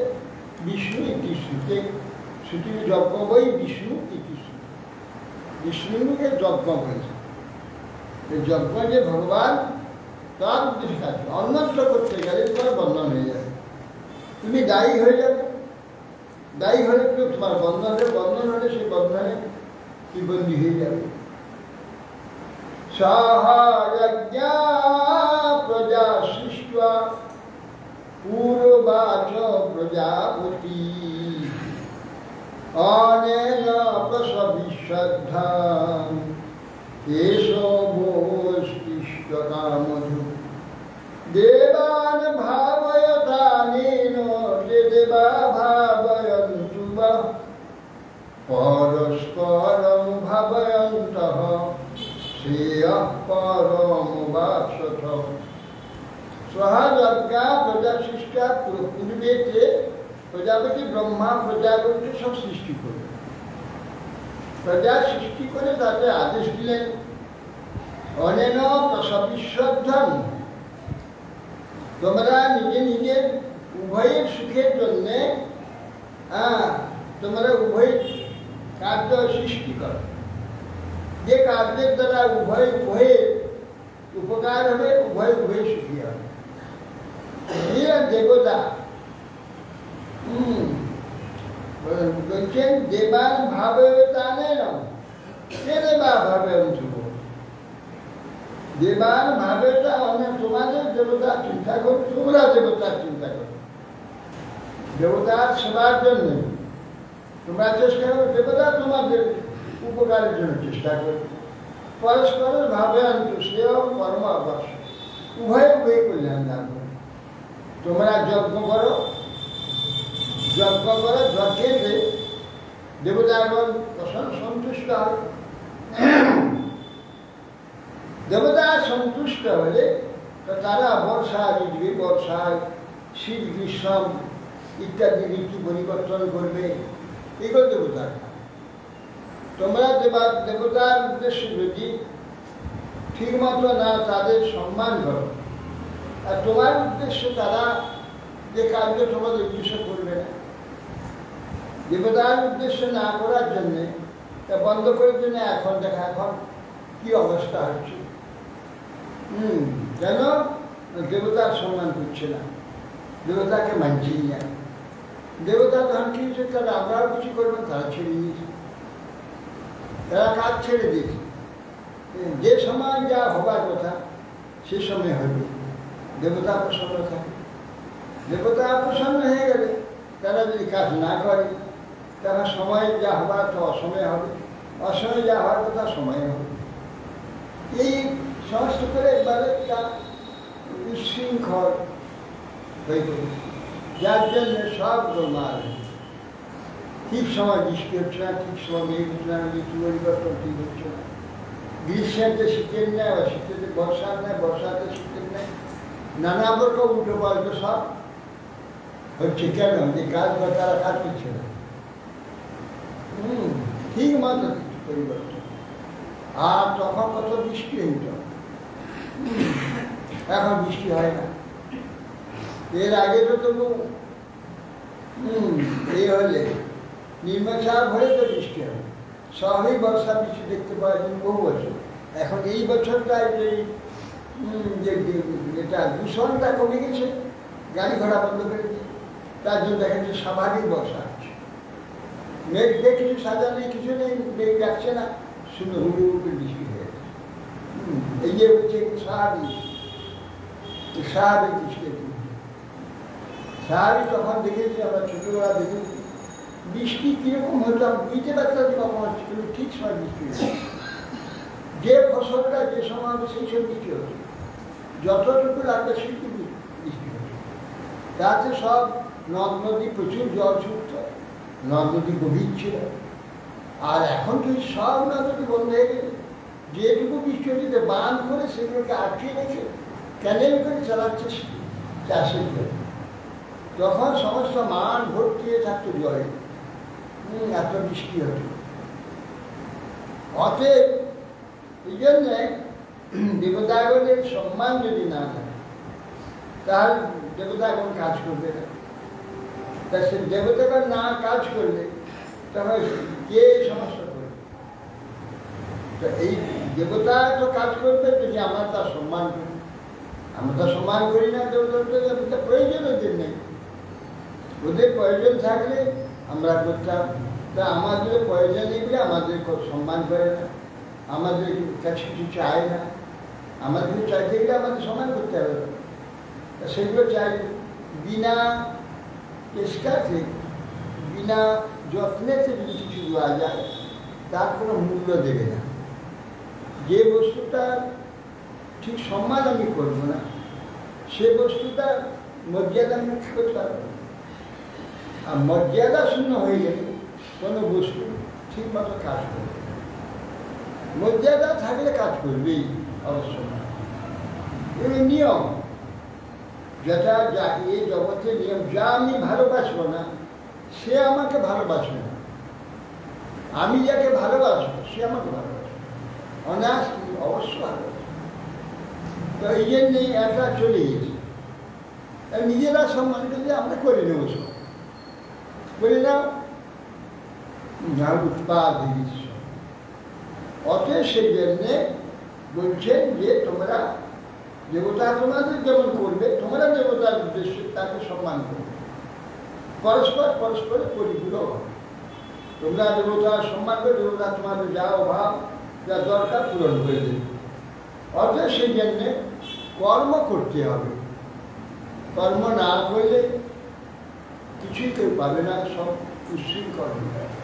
বিষ্ণু ইতি শ্রুতে, শ্রুতি যজ্ঞ বই বিষ্ণু ইতি শ্রুতে, বিষ্ণুকে যজ্ঞ বলেছে। এই যজ্ঞ যে ভগবান, তার উদ্দেশ্যে কাজ অন্যত্র করতে গেলে তোমার বন্ধন হয়ে যাবে, তুমি দায়ী হয়ে যাবে। দায়ী হলে কেউ তোমার বন্ধন হবে, বন্ধন হলে সেই বন্ধনে তুই বন্দী হয়ে যাবে। সহযজ্ঞা প্রজা সৃষ্টা পূর্বাচ প্রজাপতি অনেন প্রসবিশ্রদ্ধাং কেশবোষ্টিষ্টকামধু দেবান ভাবয়তানেন দেবা ভাবয়ন্তু বা পরস্পরং ভাবয়ন্তঃ শ্রেয়ঃ পরম বাসত। সহযজ্ঞা প্রজা সৃষ্টা, পূর্বেতে প্রজাপতি ব্রহ্মা প্রজাপতি সব সৃষ্টি করবে। প্রজা সৃষ্টি করে তাকে আদেশ দিলেন অনেন প্রসবিশ্রদ্ধং, তোমরা নিজে নিজের উভয়ের সুখের জন্যে তোমরা উভয় কার্য সৃষ্টি করো, যে কার্যের দ্বারা উভয় উভয়ের উপকার হবে, উভয় উভয় সুখী হবে। দেবতা বলছেন দেবান ভাবে তানেন, কে দেবা ভাবে শুভ, দেবান ভাবেটা অনেক তোমাদের দেবতার চিন্তা করো, তোমরা দেবতার চিন্তা করো, দেবতার সেবার জন্য তোমরা চেষ্টা করো, দেবতা তোমাদের উপকারের জন্য চেষ্টা করো। পরস্পর ভাবে শ্রেয় কর্ম অবশ্য, উভয় উভয় কল্যাণ লাভ করো। তোমরা যজ্ঞ করো, যজ্ঞেতে দেবতা এবং সন্তুষ্ট হবে। দেবতা সন্তুষ্ট হলে তারা বর্ষা দিবে, বর্ষায় শীত গ্রীষ্ম ইত্যাদি ঋতু পরিবর্তন করবে, এগুলো দেবতার। তোমরা দেবতার উদ্দেশ্যে যদি ঠিক মতো না তাদের সম্মান করো, আর তোমার উদ্দেশ্য তারা যে কার্য তোমাদের উদ্দেশ্য করবে না, দেবতার উদ্দেশ্য না করার জন্যে তা বন্ধ করে জন্য এখন দেখা এখন কি অবস্থা হচ্ছে। কেন? দেবতার সম্মান করছে না, দেবতাকে মানছি না। দেবতা তখন কি হচ্ছে, তারা আমরাও কিছু করবো, তারা ছেড়ে দিয়েছে, তারা কাজ ছেড়ে দিয়েছে। যে সময় যা হবার কথা সে সময় হবে, দেবতা প্রসন্ন থাকে। দেবতা প্রসন্ন হয়ে গেলে তারা যদি কাজ না করে, তারা সময় যা হবার তো অসময় হবে, অসময় যা হওয়ার কথা সময় হবে। এই সমস্ত করে একবারে তা উচ্ছৃঙ্খল হয়ে পড়েছে, যার জন্য সব গোলমাল। ঠিক সময় বৃষ্টি হচ্ছে না, ঠিক সময় মেঘ হচ্ছে না, ঋতু পরিবর্তন ঠিক হচ্ছে না। গ্রীষ্মেতে শীতের নেয়, বা শীতেতে বর্ষার নেয়, বর্ষাতে শীতের নেয়, নানা রকম উল্টো পাল্টো সব হচ্ছে। কেন? যে কাজ বা তারা কাজ করছে না, ঠিক মতো কিছু পরিবর্তন। আর তখন কত বৃষ্টি হইত, এখন বৃষ্টি হয় না। এর আগে তো তবু এই হলে নিম্নচাপ হলে তো বৃষ্টি হবে, শহরেই বর্ষা বৃষ্টি দেখতে পাওয়া যায় বহু বছর। এখন এই বছরটায় যেটা দূষণটা কমে গেছে, গাড়ি ঘোড়া বন্ধ করে দিয়ে, তার জন্য দেখা যাচ্ছে স্বাভাবিক বর্ষা হচ্ছে। মেঘ দিয়ে কিছু সাজা নেই, কিছু নেই, মেঘ যাচ্ছে না, শুধু হুড়ু হুড়ু বৃষ্টি হয়ে যাচ্ছে। এই যে হচ্ছে স্বাভাবিক, স্বাভাবিক বৃষ্টি। স্বাভাবিক তখন দেখেছি, আমরা ছোটবেলা দেখেছি বৃষ্টি কিরকম হতাম বুঝতে পারতাম কখন হচ্ছে, কিন্তু ঠিক সময় বৃষ্টি হচ্ছে। যে ফসলটা যে সময় হবে সেই সব বৃষ্টি হচ্ছে, যতটুকু লাগবে সেইটুকু বৃষ্টি হচ্ছে। তাতে সব নদ নদী প্রচুর জল ছুটত, নদ নদী গভীর ছিল। আর এখন তো সব নদ নদী বন্ধ হয়ে গেছে, যেটুকু বৃষ্টি হচ্ছে বাঁধ করে সেগুলোকে আটকে রেখে ক্যানেল করে চালাচ্ছে চাষের জন্য। তখন সমস্ত মাঠ ভর্তি হয়ে থাকতো জলে, এত বৃষ্টি হতো। অতএব এই জন্যে দেবতাগণের সম্মান যদি না থাকে, তাহলে দেবতাগণ কাজ করবে না। তা সে দেবতাগণ না কাজ করলে তাহলে কে সমস্যা করবে? তো এই দেবতা তো কাজ করবে যদি আমরা তার সম্মান করি। আমরা তো সম্মান করি না দেবতাদের, প্রয়োজন ওদের নেই। ওদের প্রয়োজন থাকলে আমরা করতাম। তা আমাদের প্রয়োজন নেই বলে আমাদের সম্মান করে না, আমাদের কাছে কিছু চায় না। আমাদের চাইতে গেলে আমাদের সম্মান করতে হবে। সেগুলো চাই বিনা চেষ্টাতে, বিনা যত্নেতে যদি কিছু দেওয়া যায়, তার কোনো মূল্য দেবে না। যে বস্তুটা ঠিক সম্মান আমি করবো না, সে বস্তুটা মর্যাদা আমি করতে পারবো না। আর মর্যাদা শূন্য হয়ে গেলে কোনো বস্তু ঠিক মতো কাজ করবে। মর্যাদা থাকলে কাজ করবেই অবশ্য না। এই নিয়ম যেটা যা এই জগতের নিয়ম, যা আমি ভালোবাসবো না সে আমাকে ভালোবাসবে না, আমি যাকে ভালোবাসবো সে আমাকে ভালোবাসবে, অনায়াস অবশ্য ভালোবাসবে। তো এই জন্যেই একটা চলে গেছে, নিজেরা সম্মান করলে আমরা করে নেবো, সব করে নাও, যার উৎপাদ হয়ে। অতএব সেই জন্যে বলছেন যে তোমরা দেবতা তোমাদের যেমন করবে, তোমরা দেবতার উদ্দেশ্যে তাকে সম্মান করবে, পরস্পর পরস্পরের পরিপূরক হবে। তোমরা দেবতার সম্মান করে, দেবতা তোমাদের যা অভাব যা দরকার পূরণ করে দেবে। অতএব সেই জন্যে কর্ম করতে হবে, কর্ম না করলে কিছুই কেউ পাবে না, সব উচ্ছৃঙ্খল হয়ে যাবে।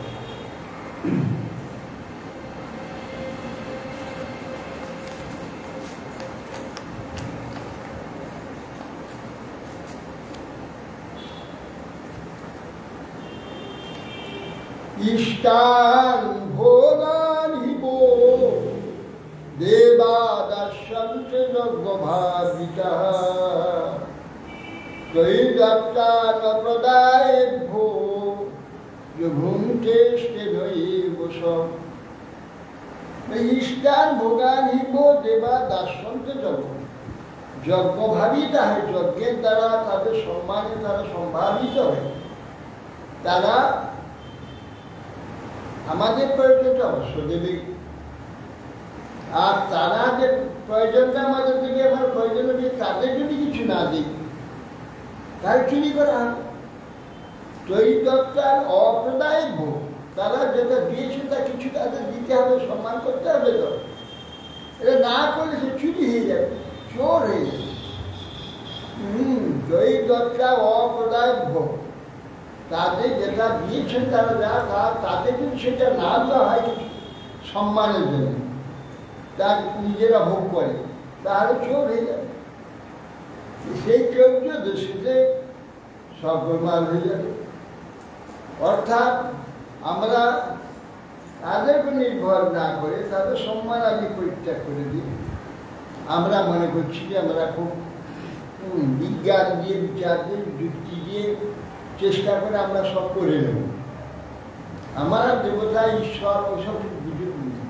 ইষ্টান ভোগানি বো দেবাদর্শন্তে যজ্ঞভাবিতঃ দৈদাত্তান প্রদায়েভ্যো ভূমতেষ্টে দৈবশ। ইষ্টান ভোগান হিব দেবা দাসন্ত জগৎ, যজ্ঞভাবী তাহে যজ্ঞের দ্বারা তাদের সম্মানে তারা সম্ভাবিত হয়, তারা আমাদের প্রয়োজনটা অবশ্য দেবে। আর তারা যে প্রয়োজনটা আমাদের থেকে আমার প্রয়োজন হবে, তাদের যদি কিছু না দিই তার চুরি করা হবে। চরিত্রটার অপ্রদায় ভোগ, তারা যেটা দিয়েছে তা কিছু তাদের দিতে হবে, সম্মান করতে হবে। তো এটা না করলে সে চুরি হয়ে যাবে, চোর হয়ে যাবে। চরিত্রটা অপ্রদায় ভোগ, তাদের যেটা দিয়েছেন তারা যা তাদের যদি সেটা না দেওয়া হয় কিছু সম্মানের জন্য, তার নিজেরা ভোগ করে, তাহলে চোর হয়ে যাবে। সেই চৌর্য দোষীতে সব প্রমাণ হয়ে যাবে। অর্থাৎ আমরা তাদের উপর নির্ভর না করে তাদের সম্মান আমি পরিত্যাগ করে দিই। আমরা মনে করছি যে আমরা খুব বিজ্ঞান দিয়ে, বিচার দিয়ে, যুক্তি দিয়ে চেষ্টা করে আমরা সব করে নেব। আমার দেবতা ঈশ্বর ওইসব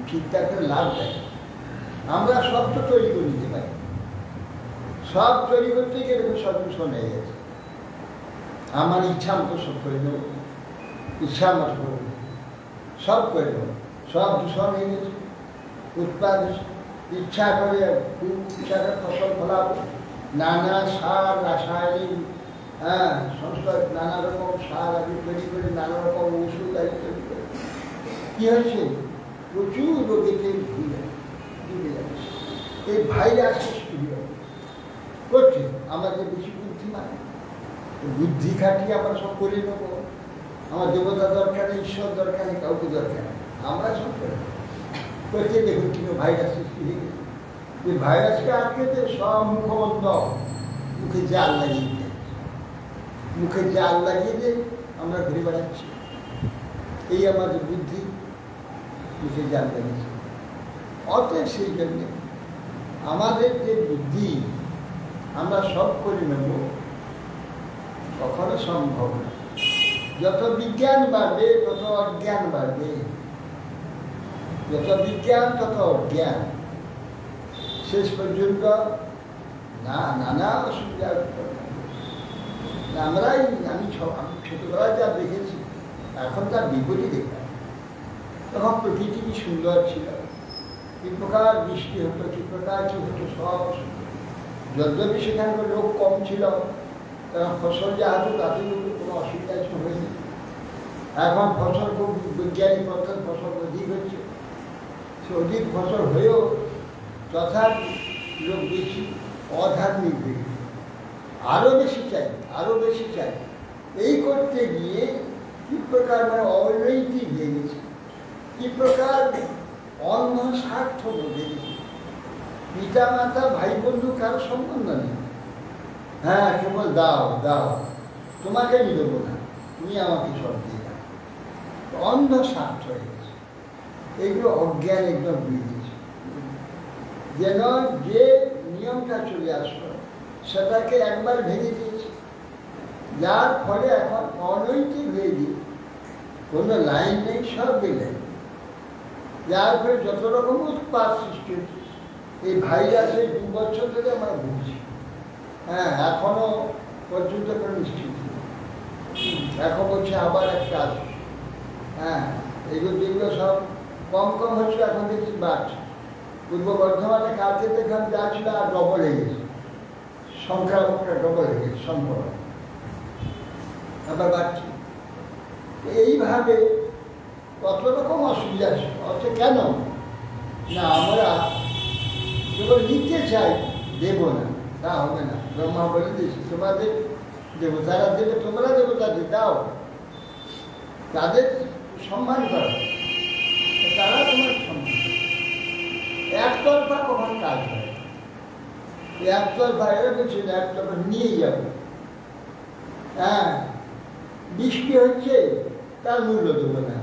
চিন্তা করে লাভ দেয়। আমরা সব তো তৈরি করে দিতে পারি, সব তৈরি করতে গেলে সব দূষণ হয়ে গেছে। আমার ইচ্ছা মতো সব করে দেবো, ইচ্ছা মতো করে দেবো, সব করে দেবো, সব দূষণ হয়ে গেছে। উৎপাদ ইচ্ছা করে খুব ইচ্ছা করে ফসল ফলাবো, নানা সার রাসায়নিক সংস্থা, নানা রকম সার আদি তৈরি করে, নানা রকম ওষুধ আদি তৈরি করে কি হচ্ছে, প্রচুর রোগীতে ডুবে যাচ্ছে। এই ভাইরাস সৃষ্টি করছে আমাদের বেশি বুদ্ধিমান, বুদ্ধি খাটিয়ে আমরা সব করে নেবো। আমার দেবতা দরকার নেই, ঈশ্বর দরকার নেই, কাউকে দরকার নেই, আমরা সব করে করছে। দেখুন কিন্তু ভাইরাস সৃষ্টি হয়ে গেছে। এই ভাইরাসকে আটকেতে সব মুখবন্ধ, মুখে জাল লাগিয়ে দেয়, মুখে জাল লাগিয়ে দিয়ে আমরা ঘুরে বেড়াচ্ছি। এই আমাদের বুদ্ধি মুখে জাল লাগিয়েছে। অতএব সেই জন্যে আমাদের যে বুদ্ধি আমরা সব করে নেব, কখনো সম্ভব না। যত বিজ্ঞান বাড়বে তত অজ্ঞান বাড়বে, যত বিজ্ঞান তত অজ্ঞান। শেষ পর্যন্ত নানা অসুবিধা। আমি ছোটবেলায় যা দেখেছি, এখন তার বিপরীত দেখলাম। তখন প্রকৃতি কি সুন্দর ছিল, কি প্রকার বৃষ্টি হতো, কি প্রকার কি হতো, সব। যদ্যপি সেখানকার লোক কম ছিল, তখন ফসল যা হতো তাতে কোনো অসুবিধা হয়নি। এখন ফসল খুব বৈজ্ঞানিক পদ্ধতি ফসল অধিক হচ্ছে, সে অধিক ফসল হয়েও তথাপি লোক বেশি অধার্মিক হয়ে গেছে, আরও বেশি চাই, আরও বেশি চাই। এই করতে গিয়ে কি প্রকার অনৈতিক হয়ে গেছে, কি প্রকার অন্য স্বার্থ বোধে গেছে। পিতা মাতা ভাই বন্ধু কারো সম্বন্ধ নেই। হ্যাঁ, কেবল দাও দাও, তোমাকে আমি দেবো না, তুমি আমাকে সব দিয়ে দাও। অন্ধ স্বার্থ হয়ে গেছে। এগুলো অজ্ঞান একদম বেরিয়েছে। যেন যে নিয়মটা চলে আসলো সেটাকে একবার ভেঙে দিয়েছে, যার ফলে এখন অনৈতিক হয়ে গিয়ে কোনো লাইন নেই, সব গেলে, যার ফলে যত রকম উৎপাদ সৃষ্টি হচ্ছে। এই ভাইরাসে 2 বছর ধরে আমরা ভুগছি। হ্যাঁ, এখনো পর্যন্ত কোনো নিশ্চিত নেই। এখন বলছে আবার একটা আছে। হ্যাঁ, যেগুলো সব কম কম হচ্ছে, এখন দেখছি বাড়ছে। পূর্ব বর্ধমানে কালকে দেখলাম যা ছিল আর ডবল হয়ে গেছে, সংখ্যাটা ডবল হয়ে গেছে, সংখ্যা আবার বাড়ছে। এইভাবে কত রকম অসুবিধা আছে। কেন না আমরা কেবল নিতে চাই, দেব না, তা হবে না। ব্রহ্মা বলে দিয়েছে তোমাদের দেবতারা দেবে, তোমরা দেবতাদের দাও, তাদের সম্মান করো, তারা তোমার সম্মান। একতরফা কখন কাজ হয়, একতরফা এরা বলছে একতরফা নিয়ে যাবো। হ্যাঁ, বৃষ্টি হচ্ছে, তার মূল্য দেবো না।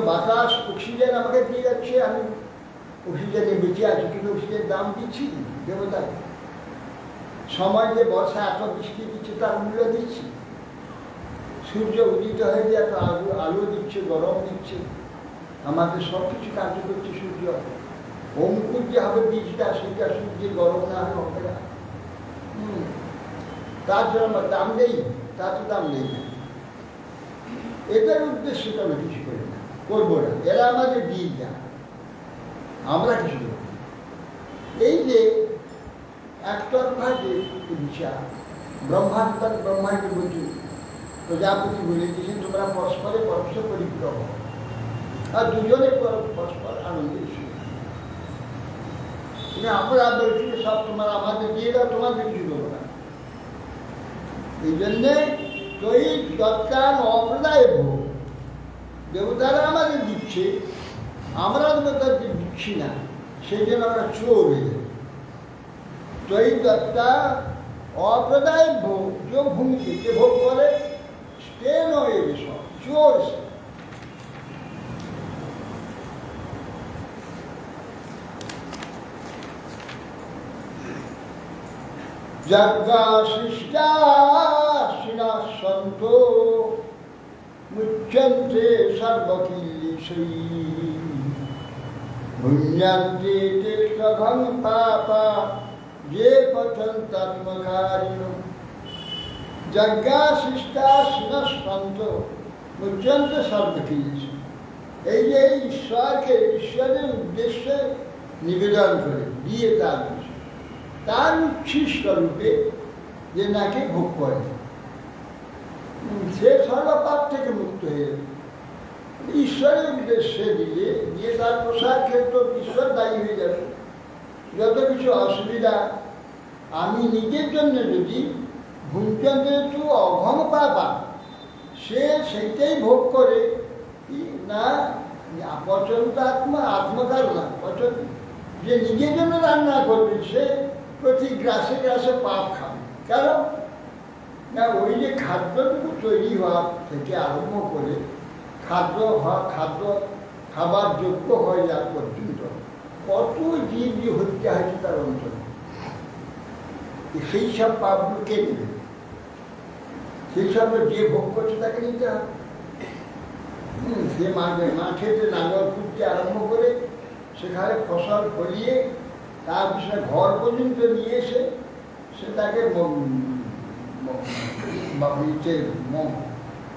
বাতাস অক্সিজেন আমাকে দিয়ে যাচ্ছে, আমি অক্সিজেনে বেঁচে আছি, কিন্তু অক্সিজেনের দাম দিচ্ছি দেবতাকে। সময় যে বর্ষা এত বৃষ্টি দিচ্ছে তার মূল্য দিচ্ছি। সূর্য উদিত হয়ে যে এত আলো দিচ্ছে, গরম দিচ্ছে, আমাদের সব কিছু কার্য করছে সূর্য। অঙ্কুর যে হবে বীজটা, সেটা সূর্যের গরম না হলে হবে না। তার জন্য আমরা দাম নেই, তার তো দাম নেই না। এদের উদ্দেশ্যে তো আমরা কিছু করি না, করবো না। এরা আমাদের বীজ না, আমরা কিছু করব। এই যে একতরফা যে বিচার, ব্রহ্মাণ্ড বুঝি প্রজাপতি বলে দিয়েছেন তোমরা পরস্পরে পরস্পর পরিগ্রহ, আর দুজনে পরস্পর আনন্দের সুখ। আমরা বলছি সব তোমার আমাদের দিয়ে দাও, তোমাদের কিছু করবো না। এই জন্যে তুই দত্তান অপ্রদায় ভোগ, দেবতারা আমাদের দিচ্ছে, আমরা দেবতাদের দিচ্ছি না, সেই জন্য আমরা চোর হয়ে যাই। তুই দত্তা অপ্রদায় ভোগ, যে ভূমিকে যে ভোগ করে সে নয়, সব চোর সে। যজ্ঞা সৃষ্টা সন্ত মুচ্যন্তে সর্বকিল্লিশৈ ভুঞ্জন্তে তিষ্ঠঘং পাপা যে পঠন্তাত্মকারিণঃ। যজ্ঞা সৃষ্টা সন্ত মুচ্যন্তে সর্বকিল্লিশৈ। এই যে ঈশ্বরকে ঈশ্বরের উদ্দেশ্যে নিবেদন করে দিয়ে তার উচ্ছিষ্ট রূপে যে নাকি ভোগ করে, সে সর্বপাপ থেকে মুক্ত হয়ে যাবে। ঈশ্বরের উদ্দেশ্যে দিয়ে তার প্রসার ক্ষেত্র ঈশ্বর দায়ী হয়ে যাবে। যত কিছু অসুবিধা আমি নিজের জন্য যদি ভুঞ্জন্তু অঘম পাপা, সে সেইটাই ভোগ করে না পচন্ত আত্মকার না পচন, যে নিজের জন্য রান্না করবে সে প্রতি গ্রাসে গ্রাসে পাপ খাবে। কারণ না ওই যে খাদ্যটুকু তৈরি হওয়া থেকে আরম্ভ করে খাদ্য খাবার যোগ্য হয়ে যাওয়া পর্যন্ত কত জীব যে হত্যা হয়েছে তার অঞ্চলে, সেই সব পাপগুলো কে নেবে? সেই সব যে ভোগ করছে তাকে নিতে হবে। সে মাঠেতে নাঙ্গল খুঁজতে আরম্ভ করে সেখানে ফসল ফলিয়ে তার পিছনে ঘর পর্যন্ত নিয়ে এসে সে তাকে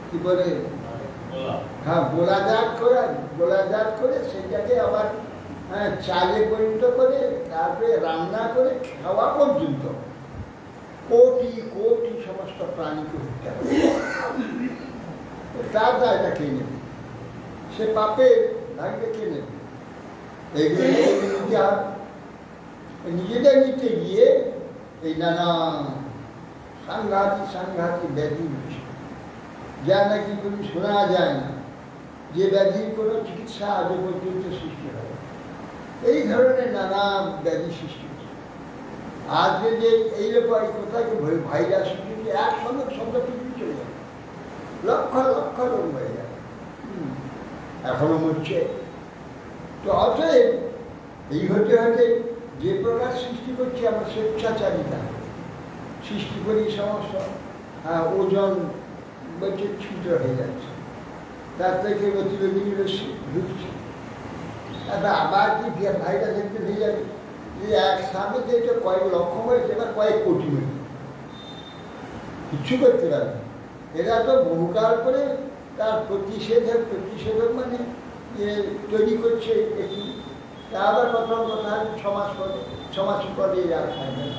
কি বলে হ্যাঁ গোলাজাত করে সেটাকে আবার চালে পরিণত করে তারপরে রান্না করে খাওয়া পর্যন্ত কোটি কোটি সমস্ত প্রাণীকে হত্যা করে তার দায়টা কে নেবে? সে পাপের ভাগটা কে নেবে? এইগুলো নিতে হবে। নিজেদের নিতে গিয়ে এই নানা সাংঘাতিক ব্যাধি হচ্ছে, যা নাকি কোনো শোনা যায় না, যে ব্যাধির কোনো চিকিৎসা আজ পর্যন্ত সৃষ্টি হয়। এই ধরনের নানা ব্যাধি সৃষ্টি হচ্ছে। আজকে যে এইরকম এই কোথায় ভাইরাস হচ্ছে, একসঙ্গে সঙ্গে পৃথিবী চলে যাবে, লক্ষ লক্ষ রোগ হয়ে যাবে, এখনো মরছে। তো অতএব এই হতে হতে যে প্রকার সৃষ্টি করছি আমরা স্বেচ্ছাচারিতা সৃষ্টি করি, সমস্যা ওজন বৈচিত্র্য হয়ে যাচ্ছে, তার থেকে অতিবেগুনি রশ্মি ঢুকছে, আবার কি ভাইরাস একটু হয়ে যাবে যে একসাথে যেটা কয়েক লক্ষ হয়েছে এবার কয়েক কোটি হয়েছে, কিচ্ছু করতে পারবে। এরা তো বহুকাল করে তার প্রতিষেধক মানে তৈরি করছে একটু, তা আবার প্রথম কথা 6 মাস পরে আর থাকবে না,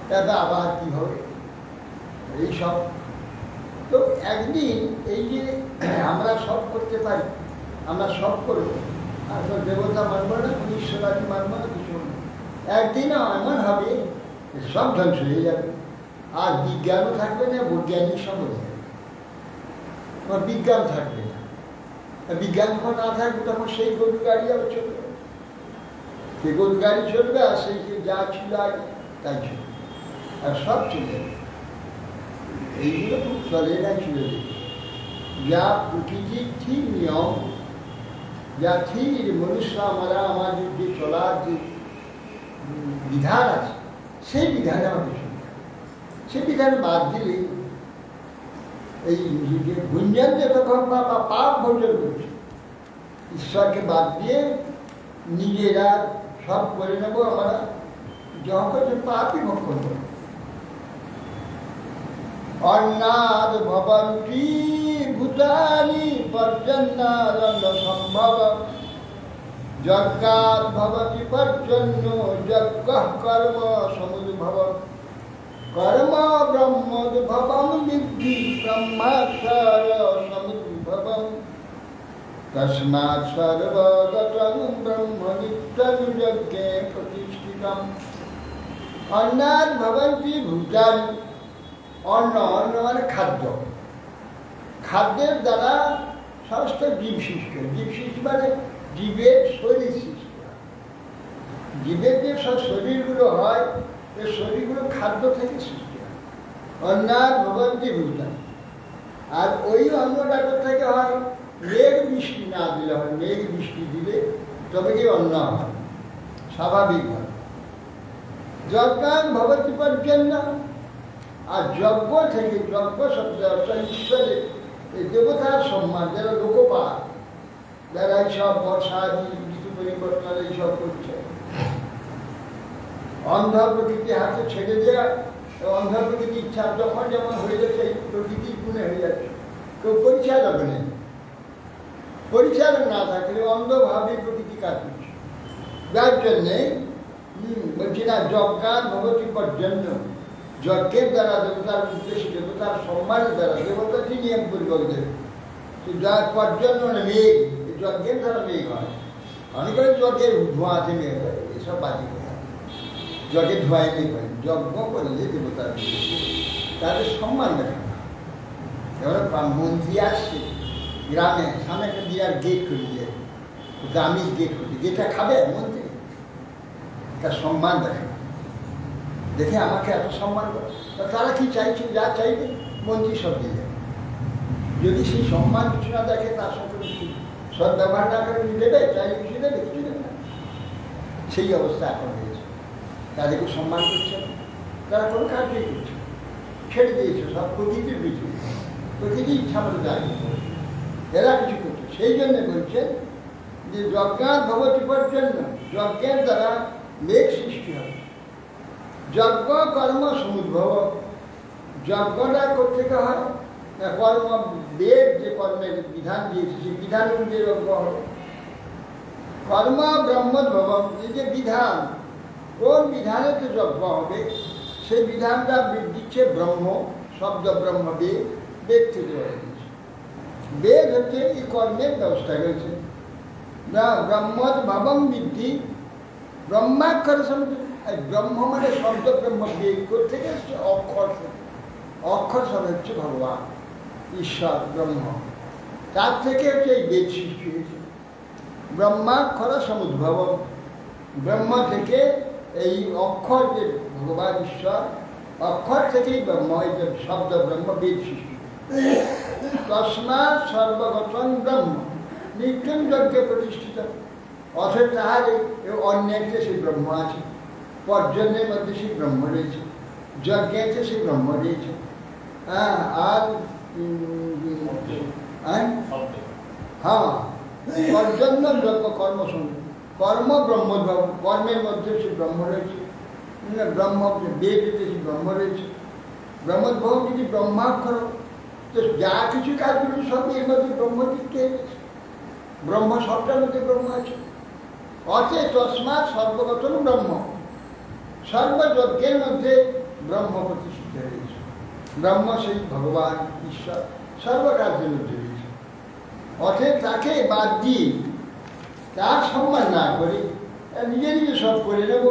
তারপর আবার কী হবে এইসব। তো একদিন এই যে আমরা সব করতে পারি, আমরা সব করবো, আর দেবতা মানব না, ঈশ্বরাদি মানব না, কিছু না, একদিনও এমন হবে সব ধ্বংস হয়ে যাবে, আর বিজ্ঞানও থাকবে না, বৈজ্ঞানিক সঙ্গে যাবে, আমার বিজ্ঞান থাকবে না। বিজ্ঞান যখন না থাকবে তখন সেই গরু গাড়ি আবার চলবে, সেই গরু গাড়ি চলবে, আর সেই যা ছিল আগে তাই চলবে, আর সব চলে যাবে। এইগুলো খুব চলে না, চলে যাবে। যা প্রকৃতির ঠিক নিয়ম, যা ঠিক মনুষ্য আমাদের যে চলার যে বিধান আছে, সেই বিধানে আমাদের চলবে। সেই বিধানে বাদ দিলে এই গুঞ্জন যে তখন বা পাপ ভোজন করছে, ঈশ্বরকে বাদ দিয়ে নিজেরা সব করে নেবো আমরা, যখন করছে পাপই ভোগ করবো। অন্নাদ ভবন্তি ভূতানি পর্জন্যাদণ্ড সম্ভব যজ্ঞাৎ ভবতি পর্জন্য যজ্ঞঃ কর্ম সমুদ্ভব কর্ম ব্রহ্মোদ্ভবম বিদ্ধি ব্রহ্মাক্ষর সমুদ্ভবম তস্মাৎ সর্বগতং ব্রহ্ম নিত্যং যজ্ঞে প্রতিষ্ঠিতম। অন্নাদ ভবন্তি ভূতানি, অন্ন, অন্ন মানে খাদ্য, খাদ্যের দ্বারা সমস্ত জীব সৃষ্টি। জীব সৃষ্টি মানে জীবের শরীর সৃষ্টি হয়। জীবের যে সব শরীরগুলো হয়, এই শরীরগুলো খাদ্য থেকে সৃষ্টি হয়। অন্নাদ ভবন্তি ভূতানি। আর ওই অন্নটা থেকে হয়, মেঘ বৃষ্টি না দিলে হয়, মেঘ বৃষ্টি দিলে তবে কি অন্ন হয় স্বাভাবিকভাবে। যজ্ঞাৎ ভবতি পর্জন্য, আর যজ্ঞ থেকে, যজ্ঞ শব্দ অর্থাৎ ঈশ্বরের এই দেবতার সম্মান, যারা লোকপাল, যারা এইসব বর্ষা ঋতু পরিবর্তন এইসব করছে, অন্ধ প্রকৃতি হাতে ছেড়ে দেওয়া, অন্ধ প্রকৃতি ইচ্ছা যখন যেমন হয়ে যাচ্ছে, এই প্রকৃতির গুণে হয়ে যাচ্ছে, কেউ পরিচালক নেই। পরিচালক না থাকলে অন্ধভাবে প্রকৃতি কাজ করছে। যার জন্যে বলছি না, যজ্ঞাৎ ভবতি পর্জন্য, যজ্ঞের দ্বারা দেবতার উদ্দেশ্যে, দেবতার সম্মানের দ্বারা দেবতা কি নিয়ম পরিবর্তন দেবে, যার পর্জন্য মানে মেঘ, যজ্ঞের দ্বারা মেঘ হয়। অনেকের যজ্ঞের ধোঁয়াতে মেঘ হয়, এসব বাজি করে যজ্ঞের ধোঁয়ায় মেঘ হয়। যজ্ঞ করলে দেবতার উদ্দেশ্যে তাদের সম্মান দেখা। এবার মন্ত্রী আসছে গ্রামে, সামনে একটা বিরাট গেট করে দিয়ে, গ্রামীণ গেট করে, গেটটা খাবে মন্ত্রী, তার সম্মান দেখা, দেখে আমাকে এত সম্মান করে। তারা কি চাইছে, যা চাইবে মন্ত্রী সব দিয়ে যাবে। যদি সেই সম্মান কিছু না দেখে, তার সঙ্গে সব ব্যবহার না করে দেবে, চাইলে কিছু দেবে, কিছু দেবে না। সেই অবস্থা এখন হয়েছে। তাদেরকে সম্মান করছে না, তারা কোনো কাজই করছে, ছেড়ে দিয়েছে সব প্রকৃতির পিছু, প্রকৃতি ইচ্ছা মতো দাঁড়িয়ে পড়েছে, এরা কিছু করছে। সেই জন্য বলছেন যে যজ্ঞাৎ ভবতি পর্জন্য, যজ্ঞের দ্বারা মেঘ সৃষ্টি হবে। যজ্ঞ কর্ম সমুদ্ভব, যজ্ঞটা কোথেকে হয় না, কর্ম বেদ যে কর্মের বিধান দিয়েছে, সেই বিধান অনুযায়ী যজ্ঞ হবে। কর্ম ব্রহ্মোদ্ভবম, এই যে বিধান, কোন বিধানেতে যজ্ঞ হবে, সেই বিধানটা দিচ্ছে ব্রহ্ম, শব্দ ব্রহ্ম, বেদ, বেদ থেকে হয়েছে। বেদ হচ্ছে এই কর্মের ব্যবস্থা করেছে না। ব্রহ্মোদ্ভবম বিদ্ধি ব্রহ্মাক্ষর সমুদ্র, ব্রহ্ম মানে শব্দ ব্রহ্ম, বেদ থেকে হচ্ছে অক্ষর থেকে, অক্ষর শব্দ হচ্ছে ভগবান, ঈশ্বর, ব্রহ্ম, তার থেকে হচ্ছে এই বেদ সৃষ্টি হয়েছে। ব্রহ্মাক্ষর সমুদ্ভব, ব্রহ্ম থেকে এই অক্ষর যে ভগবান ঈশ্বর, অক্ষর থেকেই ব্রহ্ম, এই যে শব্দ ব্রহ্ম, বেদ সৃষ্টি। তস্মাৎ সর্বগতং ব্রহ্ম নিত্যং যজ্ঞে প্রতিষ্ঠিত। অথচ তাহার অন্যেতে সেই ব্রহ্ম আছে, পর্জন্যের মধ্যে সেই ব্রহ্ম রয়েছে, যজ্ঞেতে সেই ব্রহ্ম রয়েছে। হ্যাঁ, আর হ্যাঁ, পর্জন্য যজ্ঞ কর্ম সঙ্গে, কর্ম ব্রহ্মোদ্ভব, কর্মের মধ্যে সেই ব্রহ্ম রয়েছে, ব্রহ্ম বেদে সেই ব্রহ্ম রয়েছে। ব্রহ্মোদ্ভব যদি ব্রহ্মাক্ষর, তো যা কিছু কাজ করছে সব এর মধ্যে ব্রহ্মদিককে, ব্রহ্ম সবটার মধ্যে ব্রহ্ম আছে। অতএব তস্মাৎ সর্বগতং ব্রহ্ম, সর্বযজ্ঞের মধ্যে ব্রহ্ম প্রতিষ্ঠিত হয়েছে। ব্রহ্ম সেই ভগবান ঈশ্বর সর্বকার্যের মধ্যে রয়েছে। অতএব তাকে বাদ দিয়ে, তার সম্মান না করে নিজে নিজে সব করে নেব,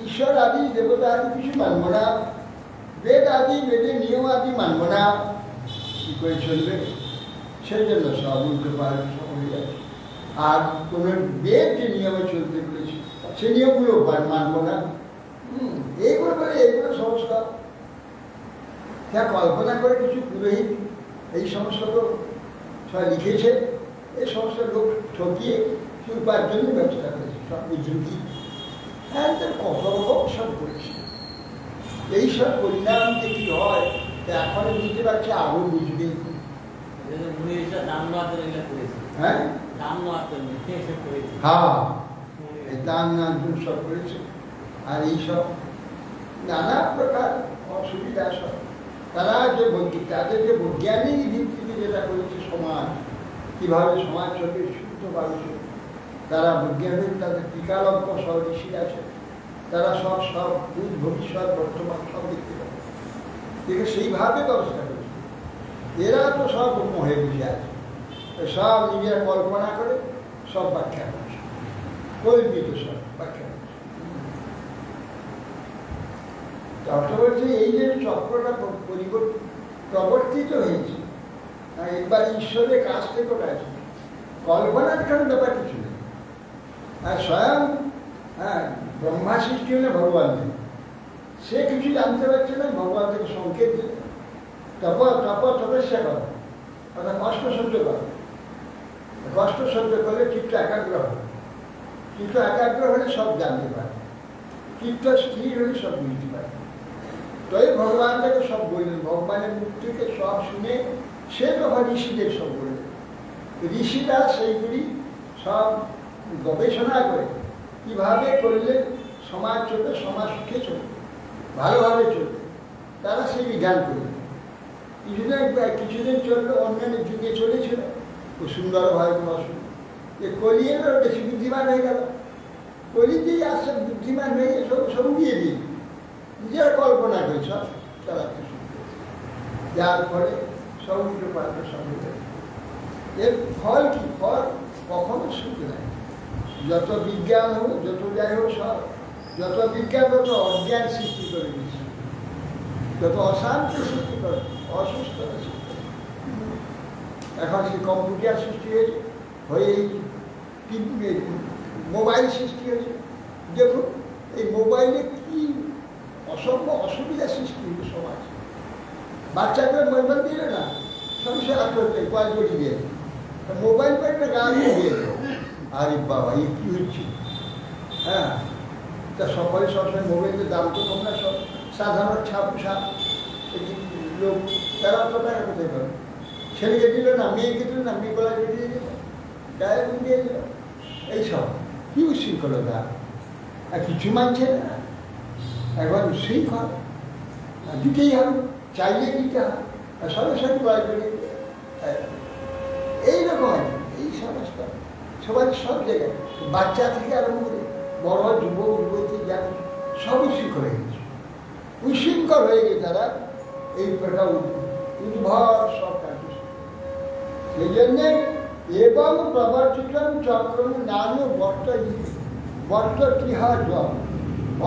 ঈশ্বর আদি দেবতা আদি কিছু মানব না, বেদ আদি, বেদের নিয়ম আদি মানব না, কি করে চলবে? সেই জন্য সব উল্টো পাল্টা সব হয়ে যাচ্ছে। আর কোন বেদ যে নিয়মে চলতে বলেছে, সেই নিয়মগুলো মানব না। এইগুলো করে, এইগুলো সংস্কার, যা কল্পনা করে কিছু পুরোহিত এই সমস্ত লোক সব লিখেছে, এই সমস্ত লোক ঠকিয়ে উপার্জনের ব্যবস্থা করেছে, সব বিদ্রুপী, হ্যাঁ, কত রকম সব করেছে। এইসব পরিণাম যে কি হয় এখন বুঝতে পারছে, আরো বুঝবে। নাম হ্যাঁ, হ্যাঁ, এই দান নাম সব করেছে। আর এইসব নানা প্রকার অসুবিধা সব তারা যে তাদের যে বৈজ্ঞানিক ভিত্তিতে যেটা করেছে সমাজ, কিভাবে সমাজ চলবে শুদ্ধভাবে চলবে, তারা বৈজ্ঞানিক তাদের টিকালজ্ঞ সব ঋষি আছে, তারা সব সব ভূত ভবিষ্যৎ বর্তমান সব দেখতে পাবে, দেখে সেইভাবে ব্যবস্থা করেছে। এরা তো সব মোহে বুঝে আছে, সব নিজেরা কল্পনা করে সব ব্যাখ্যা করছে, কল্পিত সব ব্যাখ্যা করছে। বলছে এই যে চক্রটা প্রবর্তিত হয়েছে, একবার ঈশ্বরের কাছ থেকে ওটা আছে, কল্পনার কারণ ব্যাপার কিছু নেই। আর স্বয়ং ব্রহ্মা সৃষ্টি হলে ভগবান নেই, সে কিছু জানতে পারছে না, ভগবান থেকে সংকেত দিল তপস্যা করো, অর্থাৎ কষ্ট সহ্য করো, কষ্ট সহ্য করলে চিত্ত একাগ্র হবে, চিত্ত একাগ্র হলে সব জানতে পারে, চিত্ত স্থির হলে সব বুঝতে পারে। তাই ভগবান তাকে সব বললেন, ভগবানের মুখ থেকে সব শুনে সে তখন ঋষিদের সব বললেন। ঋষিরা সেইগুলি সব গবেষণা করে কিভাবে করলে সমাজ চলবে, সমাজ সুখে চলবে, ভালোভাবে চলবে, তারা সেই বিধান করলেন। কিছুদিন চললো, অন্যান্য যুগে চলেছিল খুব সুন্দরভাবে পড়াশুনো। যে কলিয়েরও বেশি বুদ্ধিমান হয়ে গেল, কলিতেই আসছে বুদ্ধিমান হয়ে গিয়ে সব দিয়ে দিয়ে নিজেরা কল্পনা করে সব চালাতে শুরু করেছে, যার ফলে সব উল্টো পাল্টা সব হয়ে গেল। এর ফল কি? ফল কখনো সুখ নাই। যত বিজ্ঞান হোক, যত যাই হোক, সব যত বিজ্ঞান তত অজ্ঞান সৃষ্টি করে দিচ্ছে, যত অশান্ত সৃষ্টি করে, অসুস্থতা সৃষ্টি করে। এখন সেই কম্পিউটার সৃষ্টি হয়েছে, হয়ে এই মোবাইল সৃষ্টি হয়েছে। দেখুন এই মোবাইলে কি অসম্ভব অসুবিধা সৃষ্টি হয়েছে সমাজ। বাচ্চাদের মোবাইল দিলে না সবসে আত্মহত্যা কয়েক কোটি দিয়ে, মোবাইল পাইলে গান দিয়ে, আরে বাবা এই কী হচ্ছে। হ্যাঁ, তা সকলে সবসময় মোবাইলের দাম তো কম না, সব সাধারণ ছাপুষা লোক, তারা অত টাকা কোথায় পাবে? ছেলেকে দিল না, মেয়েকে দিল না, মেয়ে গলাকে দিয়ে দিল, গায়ে দিয়ে দিল, এইসব কি উশৃঙ্খলতা। আর কিছু মানছে না, একবার উশৃঙ্খল, দিতেই হবে, চাইলে দিতে হবে, আর সরাসরি গলায় করে এইরকম এই সমস্ত সবাই সব জায়গায়, বাচ্চা থেকে আরম্ভ করে বড় যুবক যুবতী যা সব উশৃঙ্খল হয়ে গেছে, উশৃঙ্খল হয়ে গেছে তারা এই প্রকার উদ্ভর সব কাজ। সেই জন্যে এবং প্রবর্তিতম চক্রম নানু বর্ত টিহা জম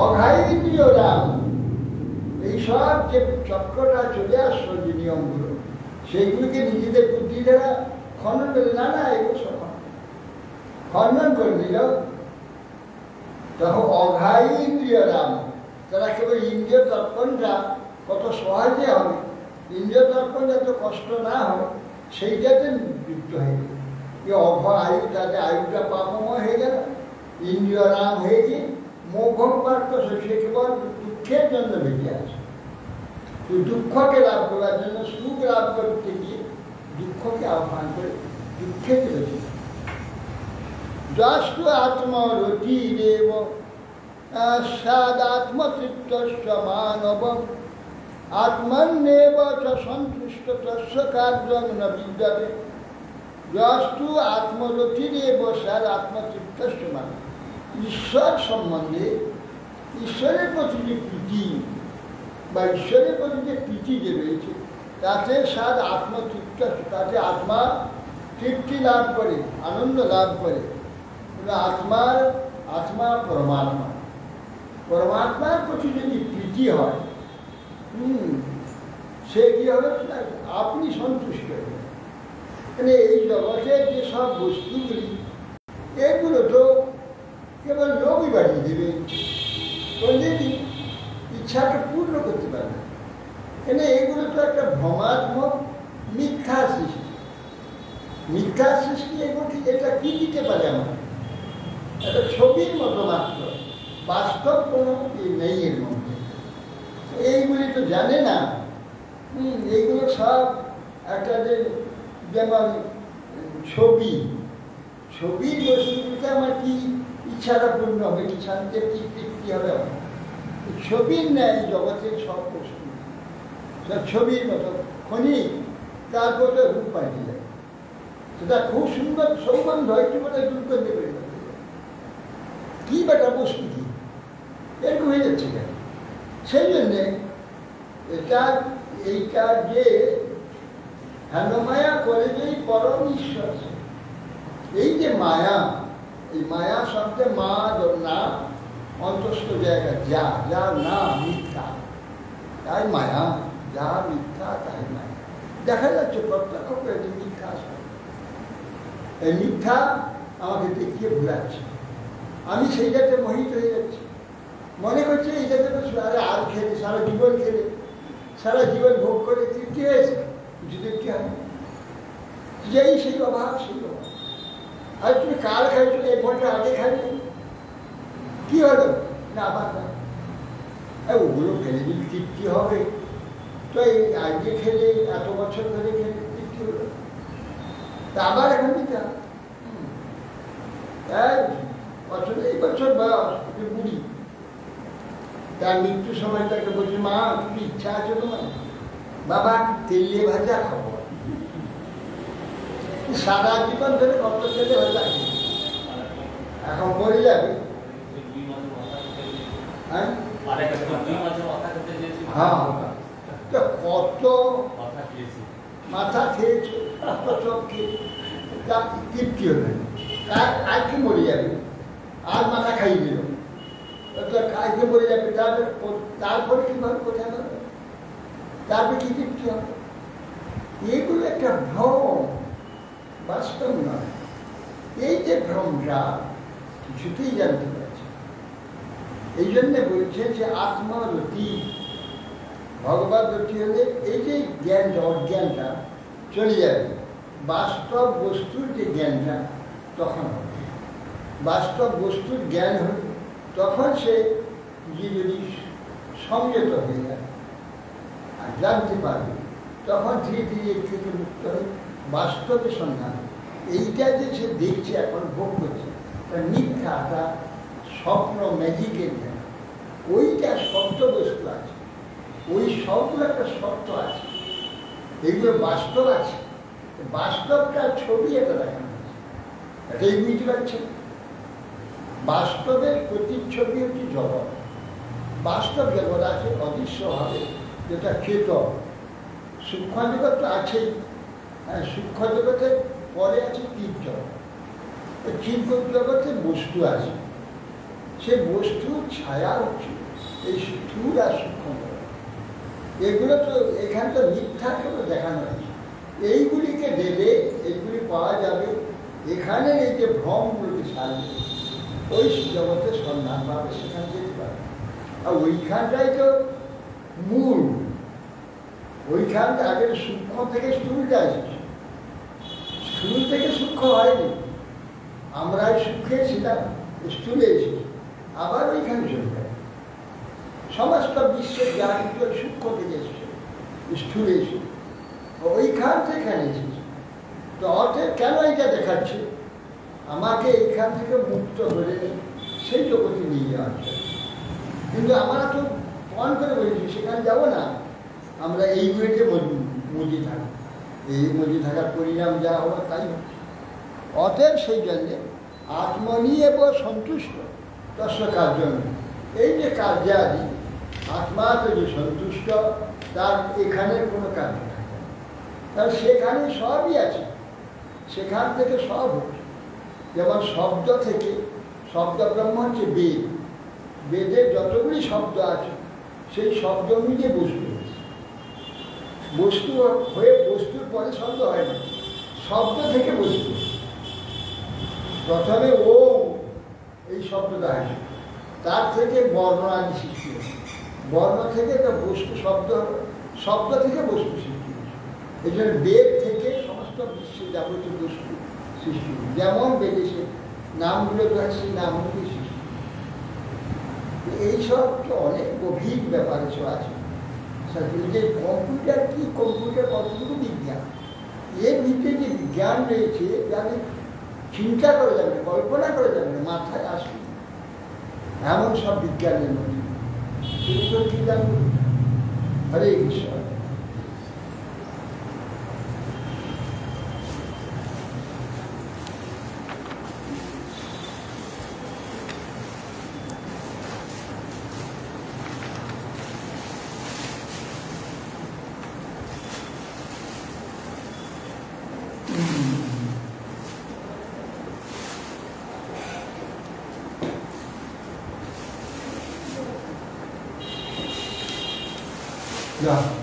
অঘাইন্দ্রিয় রাম। এইসব যে চক্রটা চলে আসলো, যে নিয়মগুলো, সেইগুলিকে নিজেদের বুদ্ধি দ্বারা খণ্ডন করে, না না এগুলো সব খণ্ডন করে দিল। তখন অঘাই ইন্দ্রিয় রাম, তারা কেবল ইন্দ্রিয় তর্পণটা কত সহজে হবে, ইন্দ্রিয় তর্পণ যত কষ্ট না হয় সেইটাতে যুক্ত হয়ে গেল। অঘ আয়ু, তাতে আয়ুটা পাপময় হয়ে গেল, ইন্দ্রিয় রাম হয়ে গিয়ে মোঘম পার্থ, সে কেবল দুঃখের জন্য বেঁচে আছে। দুঃখকে লাভ করার জন্য সুখ লাভ করতে গিয়ে দুঃখকে আহ্বান করে দুঃখে চলেছে। যস্তু আত্মরতিরেব সাদাত্মতৃপ্তস্য মানব আত্মন্যেব চ সন্তুষ্ট তস্য কার্যং ন বিদ্যতে। যস্তু আত্মরতিরেব সাদাত্মতৃপ্তস্য মানব। ঈশ্বর সম্বন্ধে, ঈশ্বরের প্রতি যে প্রীতি বা ঈশ্বরের প্রতি যে প্রীতি যে রয়েছে, তাতে সাদ আত্মতৃপ্ত, তাতে আত্মা তৃপ্তি লাভ করে, আনন্দ লাভ করে। আত্মা পরমাত্মা, পরমাত্মার প্রতি যদি প্রীতি হয়, সে কি হবে, আপনি সন্তুষ্ট হয়ে। মানে এই জগতের যে সব বস্তুগুলি, এগুলো তো কেবল লোকই বাড়িয়ে দেবে, কোনদিনই ইচ্ছাকে পূর্ণ করতে পারবে। কেন এগুলো তো একটা ভ্রমাত্মক মিথ্যা সৃষ্টি, মিথ্যা সৃষ্টি। এগুলো এটা কি দিতে পারে আমার? একটা ছবির মতো মাত্র, বাস্তব কোনো নেই এর মধ্যে। এইগুলি তো জানে না। এইগুলো সব একটা যে যেমন ছবি, ছবির বস্তুতে আমার কি ইচ্ছাটা পূর্ণ হবে, কি শান্তির কি তৃপ্তি হবে? ছবির ন্যায় জগতের সব বস্তু সব ছবির মতো ক্ষণিক, তারপর তো রূপ পাল্টে যায়। সেটা খুব সুন্দর সৌগন্ধ, একটু বোধহয় দুর্গন্ধে বের করতে যায়। কি বেটা বস্তু কি এরকম হয়ে যাচ্ছে কেন? সেই জন্যে এইটা যে হেনমায়া করে যে পরম ঈশ্বর, এই যে মায়া, এই মায়া শব্দে মা না অন্তস্থ জায়গা, যা যা না মিথ্যা, তাই মায়া, যা মিথ্যা তাই মায়া। দেখা যাচ্ছে প্রত্যক্ষ করে যে মিথ্যা, এই মিথ্যা আমাকে দেখিয়ে ভুলাচ্ছে, আমি সেইটাতে মোহিত হয়ে যাচ্ছি, মনে করছে এইটাতে আরে আর খেলে সারা জীবন খেলে সারা জীবন ভোগ করে তৃপ্তি হয়েছে, কিছু তৃপ্তি হয় যেই সেই অভাব, সেই অভাব। আর তুমি কাল খাইছো, 1 ঘন্টা আগে খাইছো, কি হলো না আবার ওগুলো খেলে যদি তৃপ্তি হবে, তো এই আগে খেলে এত বছর ধরে খেলে তৃপ্তি হলো, তা আবার এখন দিতে হবে। বছর এই বছর বয়স, বুড়ি, তার মৃত্যুর সময় তাকে বলছে, মা কি ইচ্ছা আছে তোমার? বাবা তেলে ভাজা খাবো। সারা জীবন ধরে কত তেলে ভাজা এখন মরে যাবে। হ্যাঁ, কত মাথা খেয়েছে, কত সব খেয়েছে, তৃপ্তি হবে, আর কি মরে যাবে, আর মাথা খাইয়ে দিল, খাইতে মরে যাবে, তারপরে কিভাবে কোথায় যাবে, তারপরে কি তৃপ্তি হবে? এগুলো একটা ভ্রম, বাস্তব নয়। এই যে ভ্রমটা কিছুতেই জানতে পারছে, এই জন্য বলছে যে আত্মরতি, ভগবত রতি হলে এই যে জ্ঞানটা, অজ্ঞানটা চলে যাবে, বাস্তব বস্তুর যে জ্ঞানটা তখন হবে। বাস্তব বস্তুর জ্ঞান হলে তখন সে যদি সংযত হয়ে যায় আর জানতে পারবে, তখন ধীরে ধীরে এর থেকে মুক্ত হয়ে বাস্তবের সন্ধান। এইটা যে সে দেখছে, এখন ভোগ করছে, তার মিথ্যা, তার স্বপ্ন, ম্যাজিকের জ্ঞান, ওইটা শব্দ বস্তু আছে, ওই সবগুলো একটা সত্য আছে, এগুলো বাস্তব আছে। বাস্তবটা ছবি এটা দেখানো হচ্ছে, এটাই বুঝতে পারছেন। বাস্তবের প্রতিচ্ছবি হচ্ছে জগৎ, বাস্তব জগৎ আছে অদৃশ্যভাবে, যেটা চেতন। সূক্ষ্ম জগৎ তো আছেই, সূক্ষ্ম জগতের পরে আছে জীব জগৎ। জীব জগতে বস্তু আছে, সে বস্তুর ছায়া হচ্ছে এই স্থূল আর সূক্ষ্ম জগৎ। এগুলো তো এখানে তো মিথ্যা করে দেখানো হয়েছে, এইগুলিকে দেবে, এইগুলি পাওয়া যাবে, এখানে এই যে ভ্রমগুলোকে সারবে, ওই জগতের সন্ধান পাবে, সেখানে যেতে পারবে। আর ওইখানটাই তো মূল, ওইখানটা আগে সূক্ষ্ম থেকে স্থূলটা এসেছে, স্থূল থেকে সূক্ষ্ম হয়নি, আমরাই সূক্ষ্মে ছিলাম, স্থূলে এসেছি, আবার ওইখানে চলে যায়। সমস্ত বিশ্বের জ্ঞান সূক্ষ্ম থেকে এসেছে, স্থূলে এসেছে, ওইখান থেকে এসেছে। তো অতএব কেন এটা দেখাচ্ছে? আমাকে এইখান থেকে মুক্ত করে নিই, সেই জগতে নিয়ে যাওয়ার জন্য। কিন্তু আমরা তো মন করে বলেছি সেখানে যাব না, আমরা এইগুলিতে মজি থাকি, এই মজি থাকার পরিণাম যা হওয়ার তাই হচ্ছে। অতএব সেই জন্যে আত্মনিয়েব সন্তুষ্ট তস্য কার্য, এই যে কার্যাদি আত্মাতে যে সন্তুষ্ট, তার এখানের কোনো কার্য থাকে না, তার সেখানে সবই আছে, সেখান থেকে সব হচ্ছে। যেমন শব্দ থেকে, শব্দ ব্রহ্ম হচ্ছে বেদ, বেদের যতগুলি শব্দ আছে সেই শব্দ মিলে বস্তু হয়েছে, বস্তু হয়ে বস্তুর পরে শব্দ হয় না, শব্দ থেকে বস্তু। প্রথমে ও এই শব্দটা আসে, তার থেকে বর্ণ আদি সৃষ্টি হয়, বর্ণ থেকে একটা বস্তু শব্দ হবে, শব্দ থেকে বস্তু সৃষ্টি হয়েছে। এই জন্য বেদ থেকে সমস্ত বিশ্বের যাবতীয় বস্তু সৃষ্টি, যেমন বেদে সে নামগুলো তো আছে, সেই নামগুলি সৃষ্টি। এইসব তো অনেক গভীর ব্যাপার এসব আছে। যে কম্পিউটার কি, কম্পিউটার কতটুকু বিজ্ঞান, এর ভিতরে যে বিজ্ঞান রয়েছে, যাদের চিন্তা করে যাবে না, কল্পনা করে যাবে না, মাথায় আসবে এমন সব বিজ্ঞানের মধ্যে সেগুলো কি জানবো। হরে ঈশ্বর। Yeah.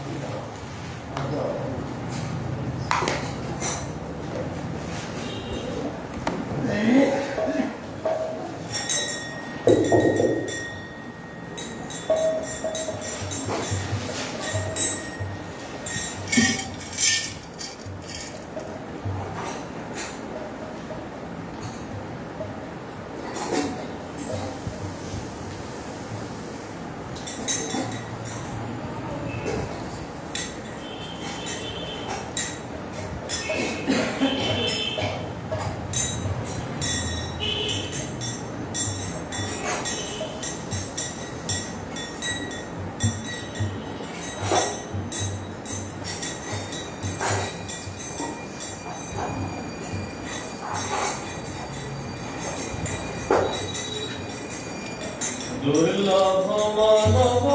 দুর্লভ মানব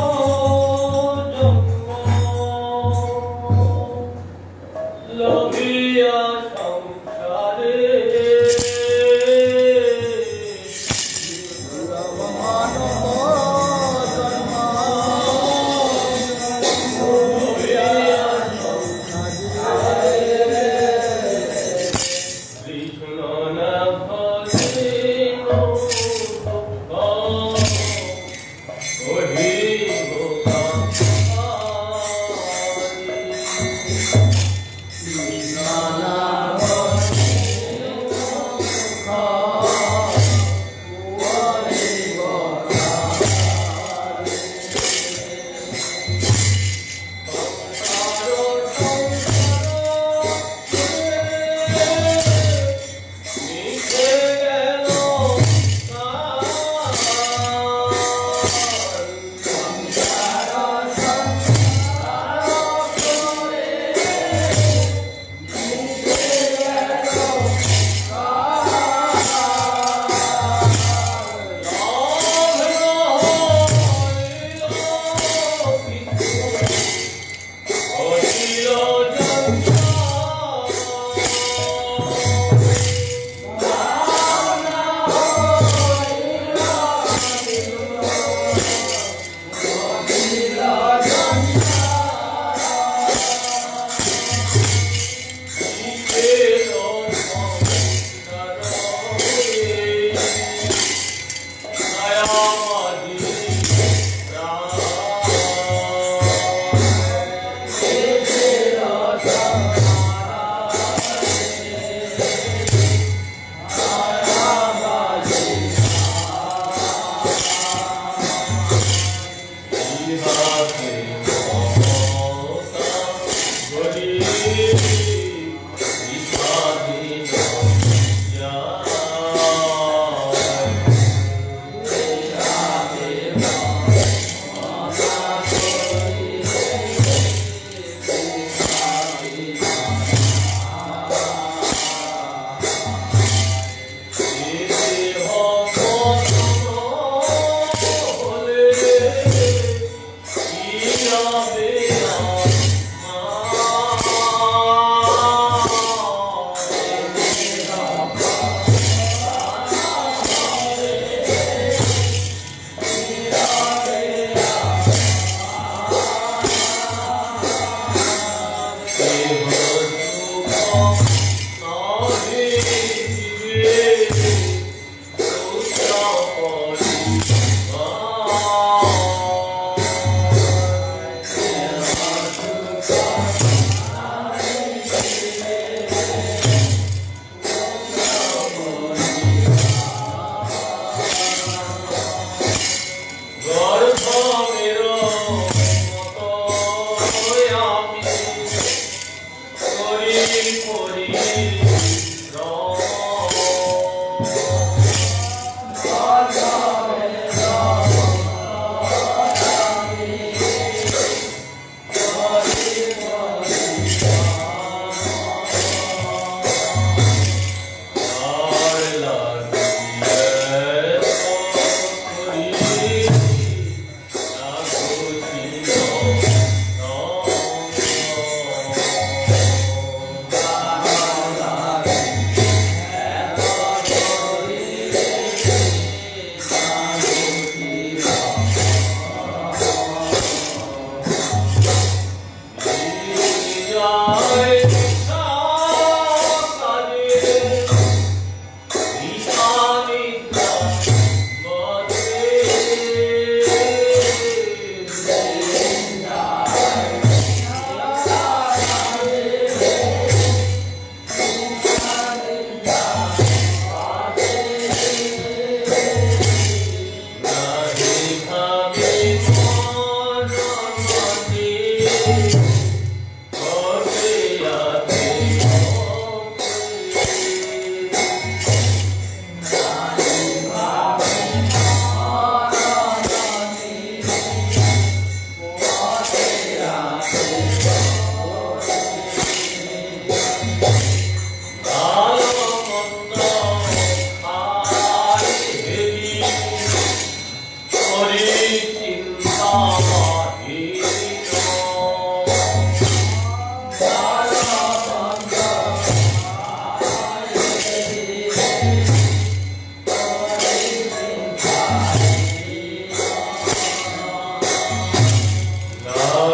জন্ম লভিয়া সংসারে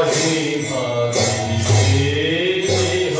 নাহি ভাবি দেহ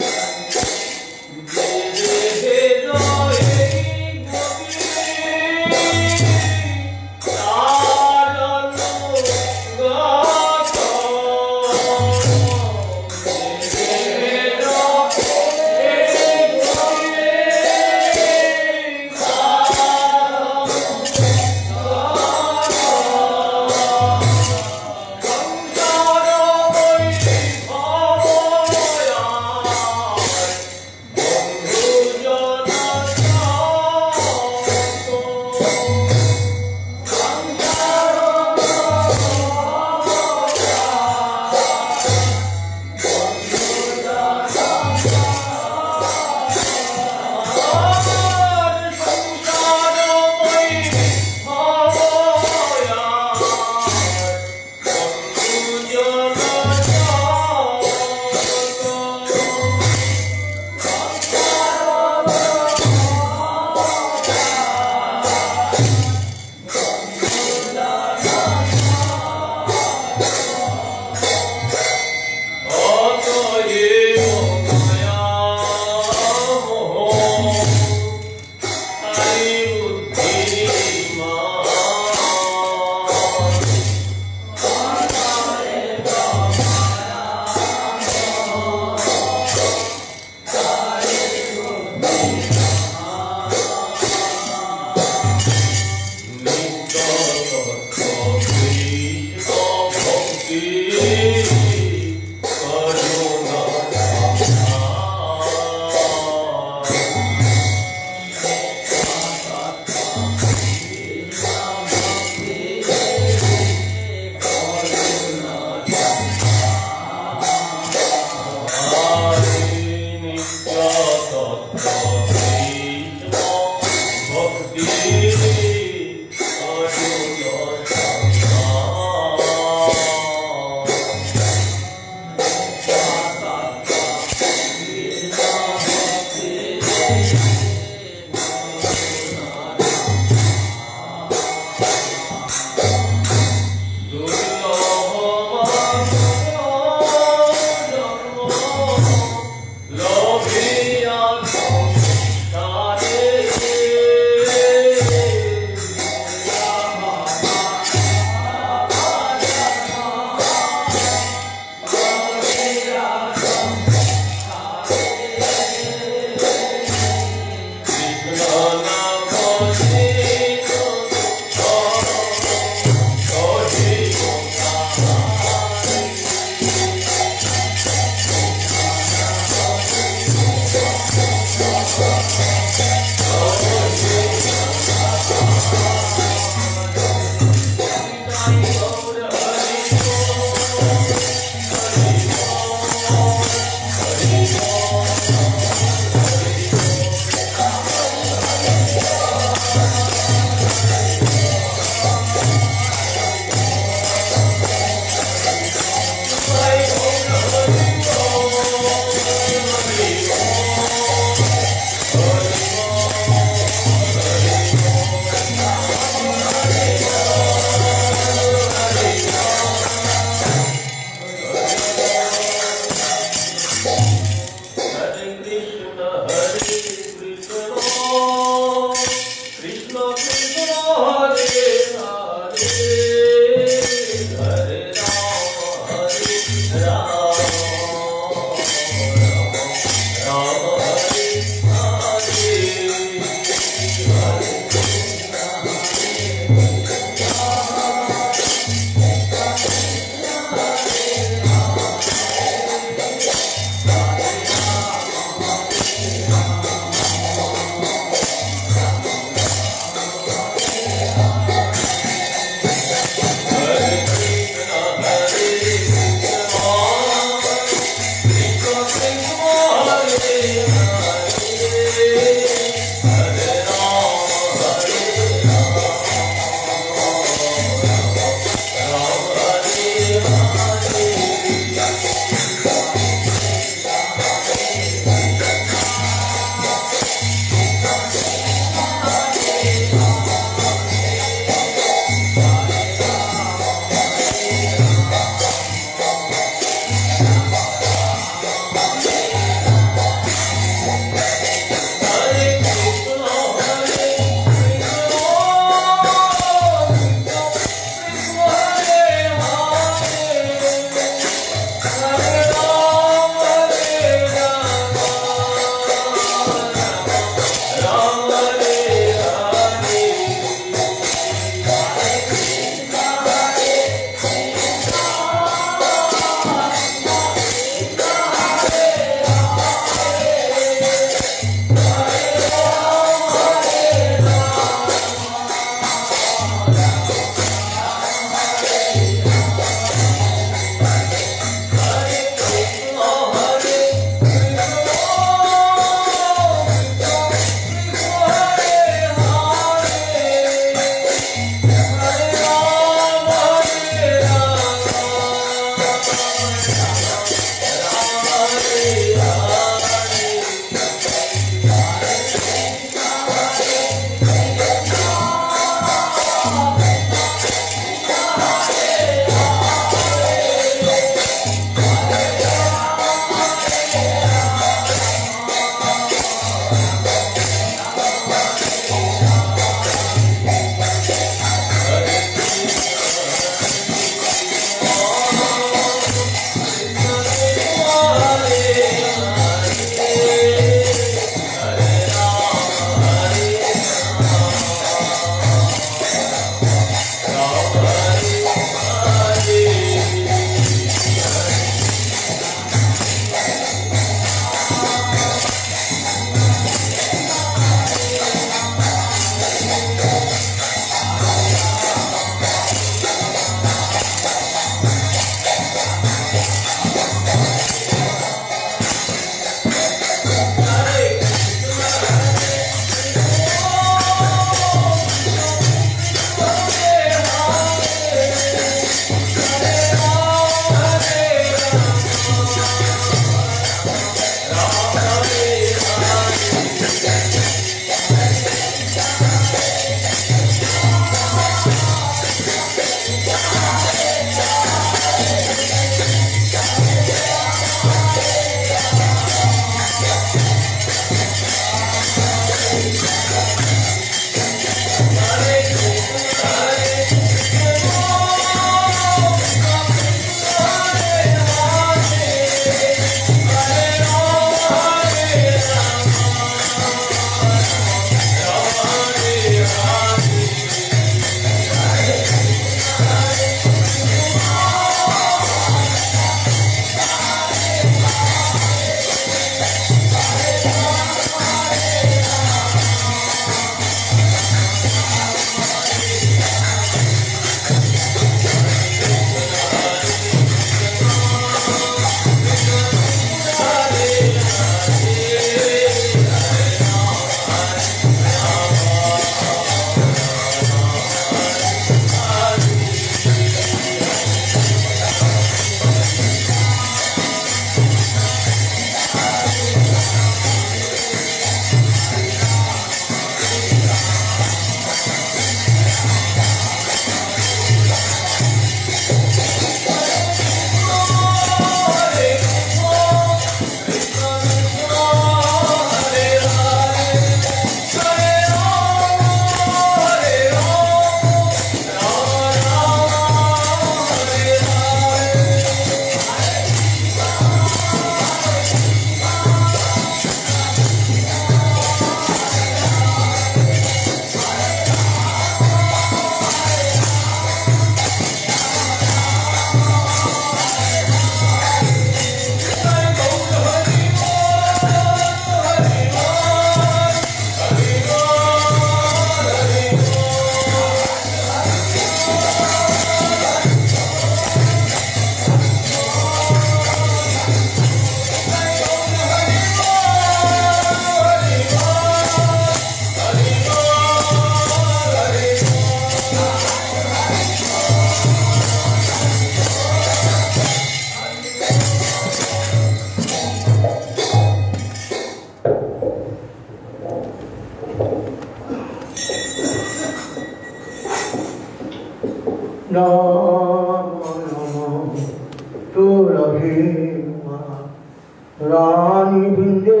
Rani Binde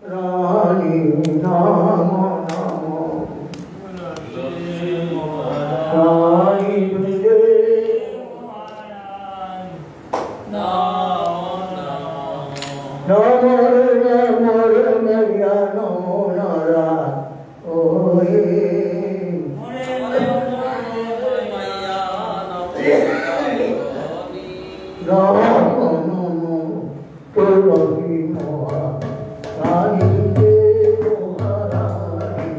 Rani Namo Namo Rani Binde Namo Nara Oye Namo Namo Tulasi Moha Rani Binde Rani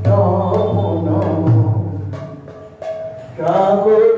Namo Namo Jago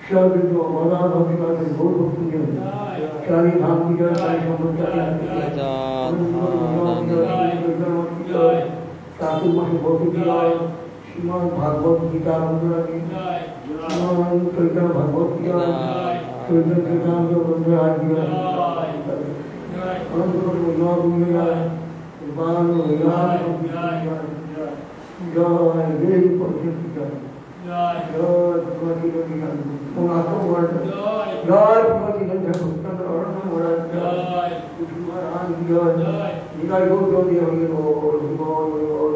सर्वज्ञ मदान अभिमान गौर भक्ति चारी धाम की जय सारी जय साधु मठ भौतिक जय श्रीमद् भागवत गीता रंगला की श्रीमद् चैतन्य भगवत गीता चैतन्य चैतन्य बंदराज जय अनंत गुरुनाथ जय बाल यार जय देवी परिचित जय जय भगवती जय पुनातो वर्ड जय भगवती जय भक्तन अरण वर्ड जय कुमार आन जय निराय गो जय हरि बोल